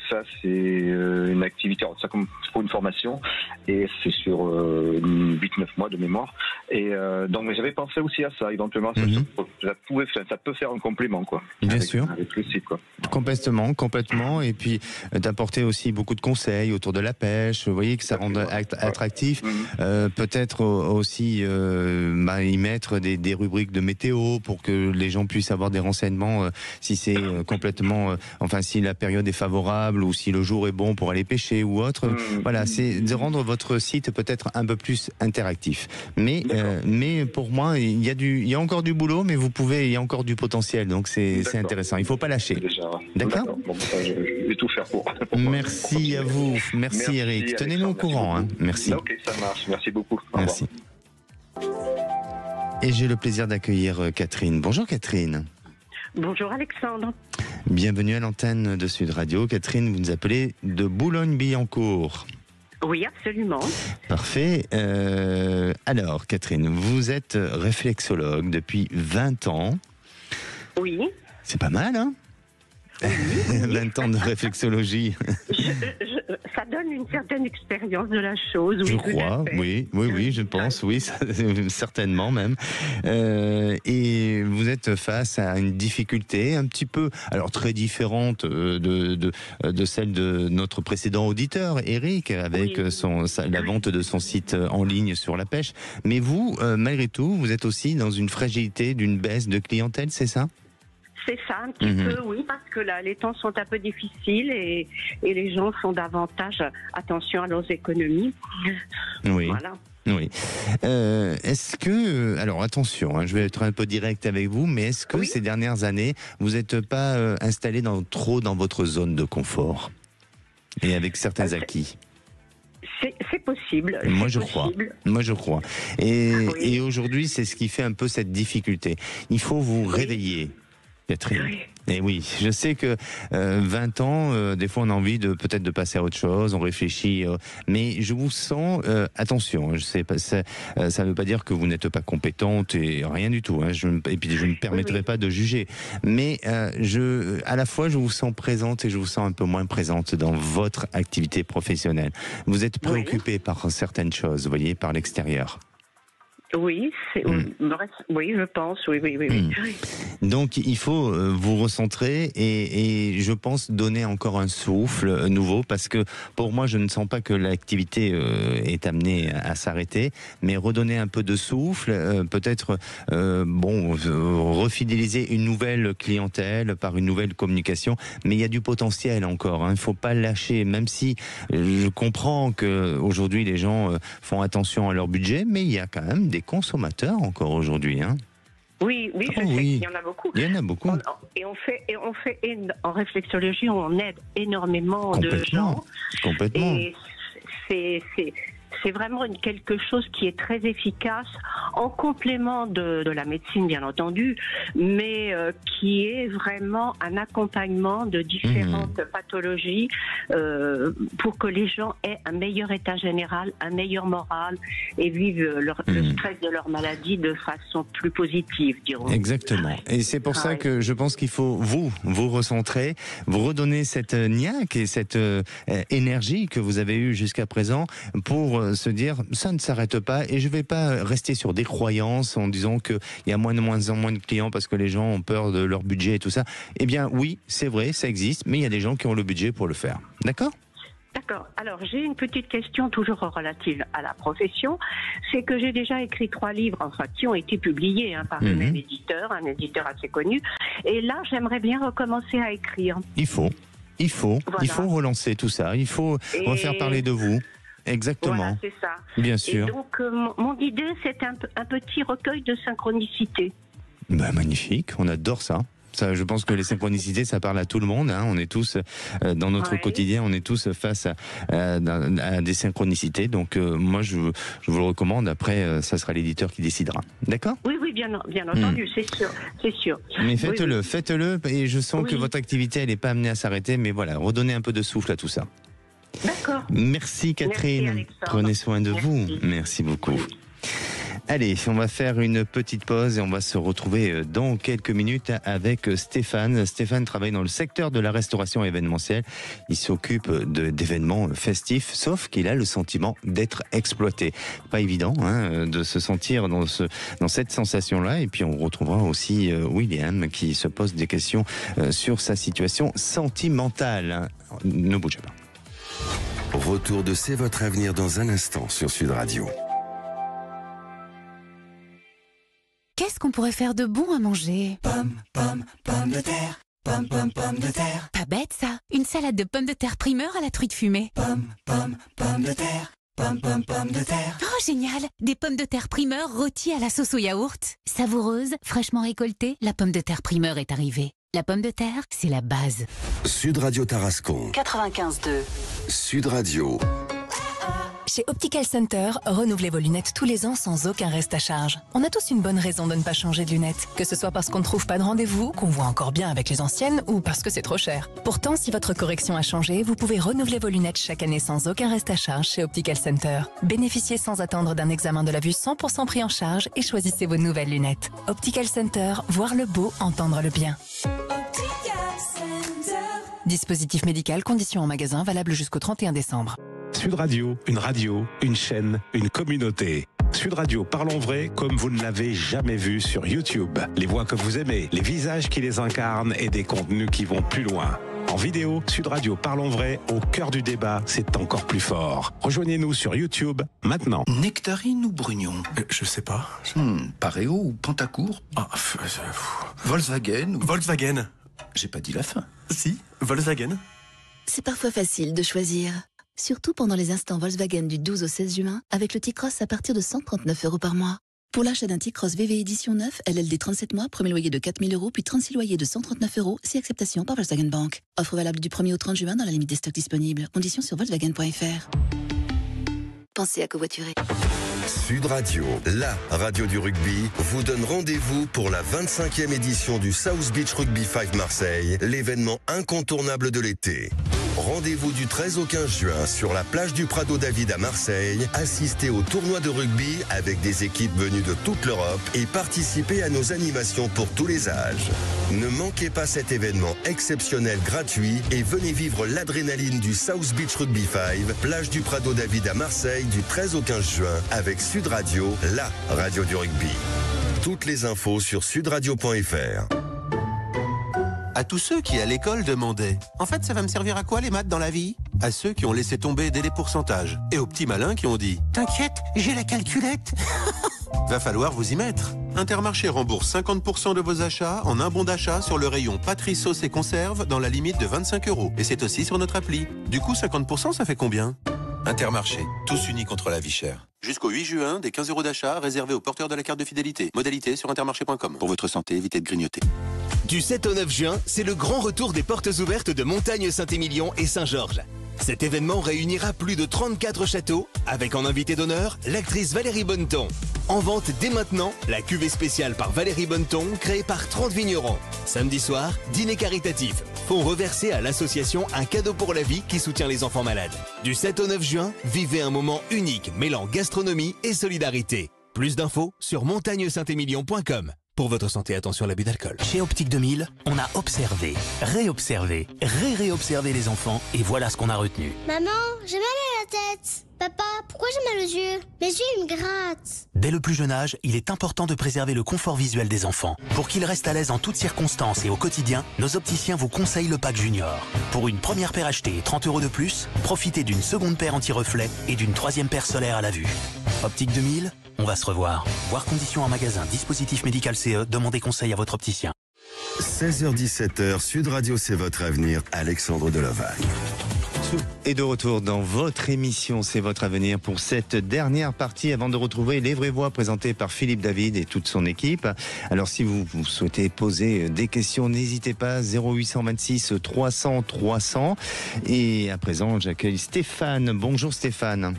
ça, c'est une activité, alors, ça comme pour une formation, et c'est sur 8-9 mois de mémoire. Et donc j'avais pensé aussi à ça, éventuellement, ça peut faire un complément, quoi. Bien sûr. Avec le site, quoi. Complètement, et puis d'apporter aussi beaucoup de conseils autour de la pêche, vous voyez, que ça rende attractif. Peut-être aussi y mettre des rubriques de météo pour que les gens puissent avoir des renseignements si c'est complètement, si la période est favorable favorable ou si le jour est bon pour aller pêcher ou autre. Voilà, c'est de rendre votre site peut-être un peu plus interactif. Mais pour moi, il y a encore du boulot, mais il y a encore du potentiel. Donc c'est intéressant. Il ne faut pas lâcher. D'accord. Bon, ça, je vais tout faire pour. Merci à vous. Merci Eric. Tenez-nous au courant. Hein. Merci. Ok, ça marche. Merci beaucoup. Merci. Et j'ai le plaisir d'accueillir Catherine. Bonjour Catherine. Bonjour Alexandre. Bienvenue à l'antenne de Sud Radio. Catherine, vous nous appelez de Boulogne-Billancourt. Oui, absolument. Parfait. Alors Catherine, vous êtes réflexologue depuis 20 ans. Oui. C'est pas mal, hein? Oui. 20 ans de réflexologie. Ça donne une certaine expérience de la chose. Je crois, oui, je pense, oui, certainement même. Et vous êtes face à une difficulté un petit peu, alors très différente de celle de notre précédent auditeur, Eric, avec la vente de son site en ligne sur la pêche. Mais vous, malgré tout, vous êtes aussi dans une fragilité d'une baisse de clientèle, c'est ça ? C'est ça, un petit peu, oui, parce que là, les temps sont un peu difficiles et les gens font davantage attention à leurs économies. Oui. Voilà. Oui. Est-ce que, alors attention, je vais être un peu direct avec vous, mais est-ce que ces dernières années, vous n'êtes pas installé trop dans votre zone de confort et avec certains acquis? C'est possible. Moi je crois. Et aujourd'hui, c'est ce qui fait un peu cette difficulté. Il faut vous réveiller. Catherine. Et oui, je sais que 20 ans, des fois on a envie peut-être de passer à autre chose, on réfléchit, mais je vous sens, attention, je sais pas, ça ne veut pas dire que vous n'êtes pas compétente et rien du tout, et puis je ne me permettrai pas de juger, mais à la fois je vous sens présente et je vous sens un peu moins présente dans votre activité professionnelle. Vous êtes préoccupée par certaines choses, vous voyez, par l'extérieur. Oui, oui, je pense, oui. Donc il faut vous recentrer et je pense donner encore un souffle nouveau, parce que pour moi je ne sens pas que l'activité est amenée à s'arrêter, mais redonner un peu de souffle, peut-être refidéliser une nouvelle clientèle par une nouvelle communication, mais il y a du potentiel encore, il ne faut pas lâcher, même si je comprends qu'aujourd'hui les gens font attention à leur budget, mais il y a quand même des consommateurs encore aujourd'hui, Oui, je sais qu'il y en a beaucoup. Il y en a beaucoup. En réflexologie, on aide énormément de gens. Complètement. Et c'est vraiment quelque chose qui est très efficace, en complément de la médecine, bien entendu, mais qui est vraiment un accompagnement de différentes pathologies pour que les gens aient un meilleur état général, un meilleur moral et vivent le stress de leur maladie de façon plus positive, dirons-nous. Exactement. Et c'est pour ça que je pense qu'il faut vous recentrer, vous redonner cette niaque et cette énergie que vous avez eue jusqu'à présent pour se dire ça ne s'arrête pas et je ne vais pas rester sur des croyances en disant qu'il y a moins en moins de clients parce que les gens ont peur de leur budget et tout ça. Eh bien oui, c'est vrai, ça existe, mais il y a des gens qui ont le budget pour le faire. D'accord ? D'accord. Alors, j'ai une petite question toujours relative à la profession. C'est que j'ai déjà écrit 3 livres, qui ont été publiés par le même éditeur, un éditeur assez connu. Et là, j'aimerais bien recommencer à écrire. Il faut relancer tout ça. Il faut refaire parler de vous. Exactement. Voilà, c'est ça. Bien sûr. Et donc, mon idée, c'est un petit recueil de synchronicité. Magnifique, on adore ça. Ça, je pense que les synchronicités, ça parle à tout le monde. On est tous, dans notre quotidien, on est tous face à des synchronicités. Donc, moi, je vous le recommande. Après, ça sera l'éditeur qui décidera. D'accord ? Oui, bien entendu, c'est sûr. Mais faites-le. Et je sens que votre activité, elle n'est pas amenée à s'arrêter. Mais voilà, redonnez un peu de souffle à tout ça. D'accord. Merci Catherine. Merci, prenez soin de vous. Merci beaucoup. Allez, on va faire une petite pause et on va se retrouver dans quelques minutes avec Stéphane. Stéphane travaille dans le secteur de la restauration événementielle. Il s'occupe d'événements festifs, sauf qu'il a le sentiment d'être exploité. Pas évident de se sentir dans cette sensation-là. Et puis on retrouvera aussi William qui se pose des questions sur sa situation sentimentale. Ne bougez pas. Retour de C'est votre avenir dans un instant sur Sud Radio. Qu'est-ce qu'on pourrait faire de bon à manger? Pommes de terre, Pommes de terre. Pas bête ça. Une salade de pommes de terre primeur à la truite fumée. Pommes de terre. Pommes de terre. Oh génial. Des pommes de terre primeur rôties à la sauce au yaourt. Savoureuse, fraîchement récoltée, la pomme de terre primeur est arrivée. La pomme de terre, c'est la base. Sud Radio Tarascon. 95.2. Sud Radio. Chez Optical Center, renouvelez vos lunettes tous les ans sans aucun reste à charge. On a tous une bonne raison de ne pas changer de lunettes, que ce soit parce qu'on ne trouve pas de rendez-vous, qu'on voit encore bien avec les anciennes ou parce que c'est trop cher. Pourtant, si votre correction a changé, vous pouvez renouveler vos lunettes chaque année sans aucun reste à charge chez Optical Center. Bénéficiez sans attendre d'un examen de la vue 100% pris en charge et choisissez vos nouvelles lunettes. Optical Center, voir le beau, entendre le bien. Dispositif médical, conditions en magasin, valable jusqu'au 31 décembre. Sud Radio, une chaîne, une communauté. Sud Radio, parlons vrai comme vous ne l'avez jamais vu sur YouTube. Les voix que vous aimez, les visages qui les incarnent et des contenus qui vont plus loin. En vidéo, Sud Radio, parlons vrai, au cœur du débat, c'est encore plus fort. Rejoignez-nous sur YouTube, maintenant. Nectarine ou Brugnon? Je sais pas. Pareo ou Pantacourt? Volkswagen ou... Volkswagen. J'ai pas dit la fin. Si, Volkswagen. C'est parfois facile de choisir. Surtout pendant les instants Volkswagen du 12 au 16 juin, avec le T-Cross à partir de 139 € par mois. Pour l'achat d'un T-Cross VV édition 9, LLD 37 mois, premier loyer de 4 000 €, puis 36 loyers de 139 €, si acceptation par Volkswagen Bank. Offre valable du 1er au 30 juin dans la limite des stocks disponibles. Conditions sur Volkswagen.fr. Pensez à covoiturer. Sud Radio, la radio du rugby, vous donne rendez-vous pour la 25e édition du South Beach Rugby 5 Marseille, l'événement incontournable de l'été. Rendez-vous du 13 au 15 juin sur la plage du Prado David à Marseille, assistez au tournoi de rugby avec des équipes venues de toute l'Europe et participez à nos animations pour tous les âges. Ne manquez pas cet événement exceptionnel gratuit et venez vivre l'adrénaline du South Beach Rugby 5, plage du Prado David à Marseille du 13 au 15 juin avec Sud Radio, la radio du rugby. Toutes les infos sur sudradio.fr. À tous ceux qui, à l'école, demandaient « En fait, ça va me servir à quoi les maths dans la vie ?» À ceux qui ont laissé tomber dès les pourcentages. Et aux petits malins qui ont dit « T'inquiète, j'ai la calculette !» Va falloir vous y mettre. Intermarché rembourse 50% de vos achats en un bon d'achat sur le rayon pâtisserie, sauce et conserve dans la limite de 25 €. Et c'est aussi sur notre appli. Du coup, 50%, ça fait combien ? Intermarché, tous unis contre la vie chère. Jusqu'au 8 juin, des 15 € d'achat réservés aux porteurs de la carte de fidélité. Modalité sur intermarché.com. Pour votre santé, évitez de grignoter. Du 7 au 9 juin, c'est le grand retour des portes ouvertes de Montagne Saint-Émilion et Saint-Georges. Cet événement réunira plus de 34 châteaux, avec en invité d'honneur l'actrice Valérie Bonneton. En vente dès maintenant, la cuvée spéciale par Valérie Bonneton, créée par 30 vignerons. Samedi soir, dîner caritatif. Fonds reversés à l'association Un cadeau pour la vie qui soutient les enfants malades. Du 7 au 9 juin, vivez un moment unique mêlant gastronomie et solidarité. Plus d'infos sur montagnesaintémilion.com. Pour votre santé, attention à l'abus d'alcool. Chez Optique 2000, on a observé, réobservé, réobservé les enfants et voilà ce qu'on a retenu. Maman, j'ai mal à la tête. Papa, pourquoi j'ai mal aux yeux? Mes yeux, ils me grattent. Dès le plus jeune âge, il est important de préserver le confort visuel des enfants. Pour qu'ils restent à l'aise en toutes circonstances et au quotidien, nos opticiens vous conseillent le pack Junior. Pour une première paire achetée et 30 € de plus, profitez d'une seconde paire anti-reflet et d'une troisième paire solaire à la vue. Optique 2000, on va se revoir. Voir conditions en magasin, dispositif médical CE, demandez conseil à votre opticien. 16h-17h, Sud Radio, c'est votre avenir. Alexandre Delovac. Et de retour dans votre émission, c'est votre avenir pour cette dernière partie avant de retrouver Les Vraies Voix présentées par Philippe David et toute son équipe. Alors si vous souhaitez poser des questions, n'hésitez pas, 0826 300 300. Et à présent, j'accueille Stéphane. Bonjour Stéphane.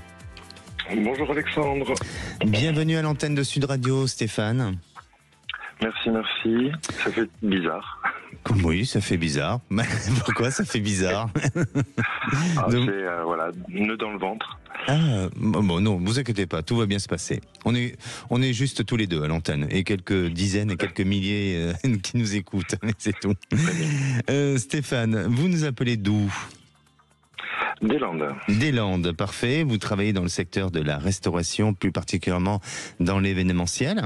Bonjour Alexandre. Bienvenue à l'antenne de Sud Radio, Stéphane. Merci. Ça fait bizarre. Oui, ça fait bizarre. Pourquoi ça fait bizarre? C'est nœud dans le ventre. Bon, non, vous inquiétez pas, tout va bien se passer. On est juste tous les deux à l'antenne et quelques dizaines et quelques milliers qui nous écoutent, c'est tout. Stéphane, vous nous appelez d'où? Des Landes. Des Landes, parfait. Vous travaillez dans le secteur de la restauration, plus particulièrement dans l'événementiel.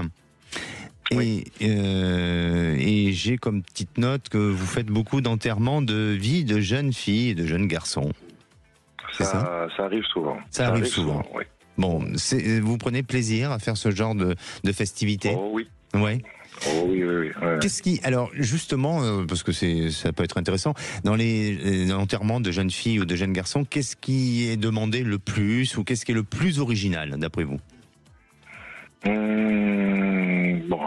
Oui. Et j'ai comme petite note que vous faites beaucoup d'enterrements de vie de jeunes filles et de jeunes garçons. Ça arrive souvent. Ça arrive souvent. Oui. Bon, vous prenez plaisir à faire ce genre de festivités? Oh oui. Ouais. Oh oui, oui, oui. Ouais. Qu'est-ce qui, alors justement, parce que ça peut être intéressant, dans les enterrements de jeunes filles ou de jeunes garçons, qu'est-ce qui est demandé le plus ou qu'est-ce qui est le plus original d'après vous? Bon,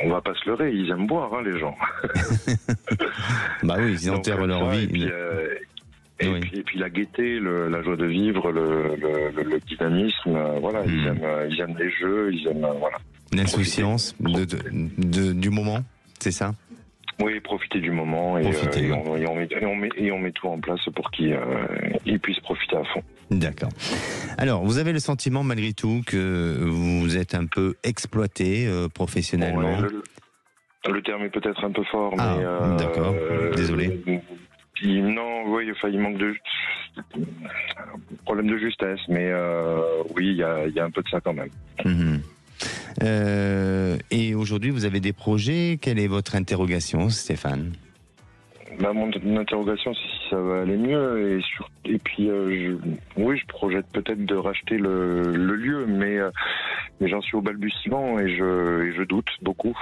on va pas se leurrer, ils aiment boire, hein, les gens. Bah oui, ils enterrent leur vie. Et puis la gaieté, la joie de vivre, le dynamisme, voilà, ils aiment les jeux, ils aiment, voilà. L'insouciance du moment, c'est ça? Oui, profiter du moment et on met tout en place pour qu'ils puissent profiter à fond. D'accord. Alors, vous avez le sentiment malgré tout que vous êtes un peu exploité professionnellement? Ouais, le terme est peut-être un peu fort, mais... d'accord, désolé. Non, oui, enfin, il manque de... problème de justesse, mais oui, il y a un peu de ça quand même. Et aujourd'hui, vous avez des projets. Quelle est votre interrogation, Stéphane? Mon interrogation, c'est si ça va aller mieux. Et puis, je projette peut-être de racheter le lieu, mais j'en suis au balbutiement et je doute beaucoup.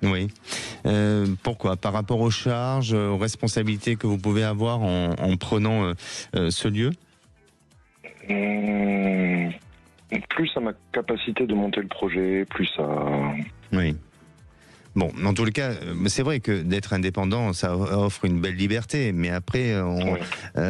Oui. Pourquoi? Par rapport aux charges, aux responsabilités que vous pouvez avoir en prenant ce lieu? Plus à ma capacité de monter le projet, plus à... Oui. Bon, en tous les cas, c'est vrai que d'être indépendant, ça offre une belle liberté, mais après,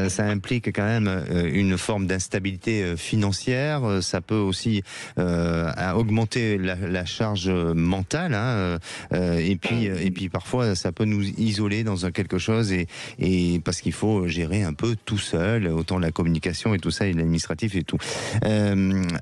ça implique quand même une forme d'instabilité financière. Ça peut aussi augmenter la charge mentale, hein, et puis parfois, ça peut nous isoler dans quelque chose, et parce qu'il faut gérer un peu tout seul, autant la communication et tout ça, et l'administratif et tout.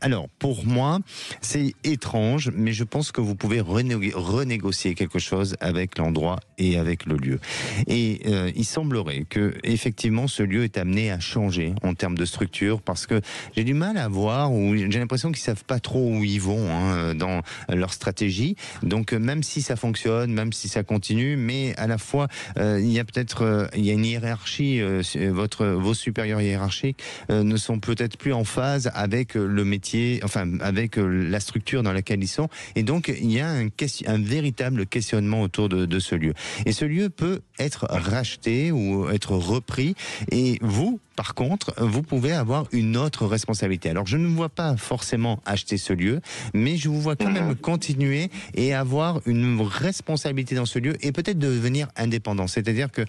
Alors, pour moi, c'est étrange, mais je pense que vous pouvez renégocier quelque chose avec l'endroit et avec le lieu. Et il semblerait que effectivement ce lieu est amené à changer en termes de structure, parce que j'ai du mal à voir, ou j'ai l'impression qu'ils savent pas trop où ils vont dans leur stratégie. Donc même si ça fonctionne, même si ça continue, mais à la fois il y a peut-être il y a une hiérarchie, vos supérieurs hiérarchiques ne sont peut-être plus en phase avec le métier, enfin avec la structure dans laquelle ils sont, et donc il y a un véritable questionnement autour de ce lieu. Et ce lieu peut être racheté ou être repris, et vous, par contre, vous pouvez avoir une autre responsabilité. Alors, je ne vois pas forcément acheter ce lieu, mais je vous vois quand même continuer et avoir une responsabilité dans ce lieu, et peut-être devenir indépendant. C'est-à-dire que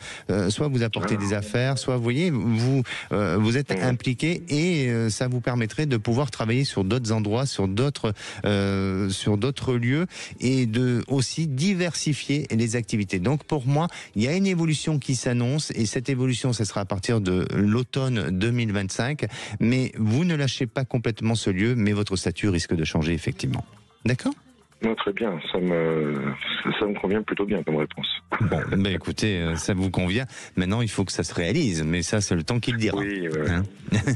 soit vous apportez des affaires, soit, vous voyez, vous êtes impliqué, et ça vous permettrait de pouvoir travailler sur d'autres endroits, sur d'autres lieux, et de aussi diversifier les activités. Donc, pour moi, il y a une évolution qui s'annonce, et cette évolution, ce sera à partir de l'automne 2025, mais vous ne lâchez pas complètement ce lieu, mais votre statut risque de changer effectivement. D'accord ? Non, très bien, ça me convient plutôt bien comme réponse. Bon, ben écoutez, ça vous convient. Maintenant, il faut que ça se réalise, mais ça, c'est le temps qui le dira. Oui,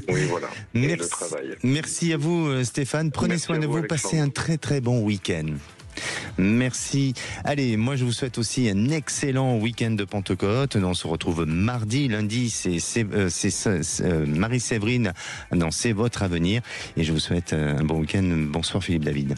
oui, voilà. Merci, le travail. Merci à vous, Stéphane. Prenez soin de vous, passez un très très bon week-end. Merci. Allez, moi je vous souhaite aussi un excellent week-end de Pentecôte. On se retrouve mardi, lundi, c'est Marie-Séverine dans C'est votre avenir. Et je vous souhaite un bon week-end. Bonsoir Philippe David.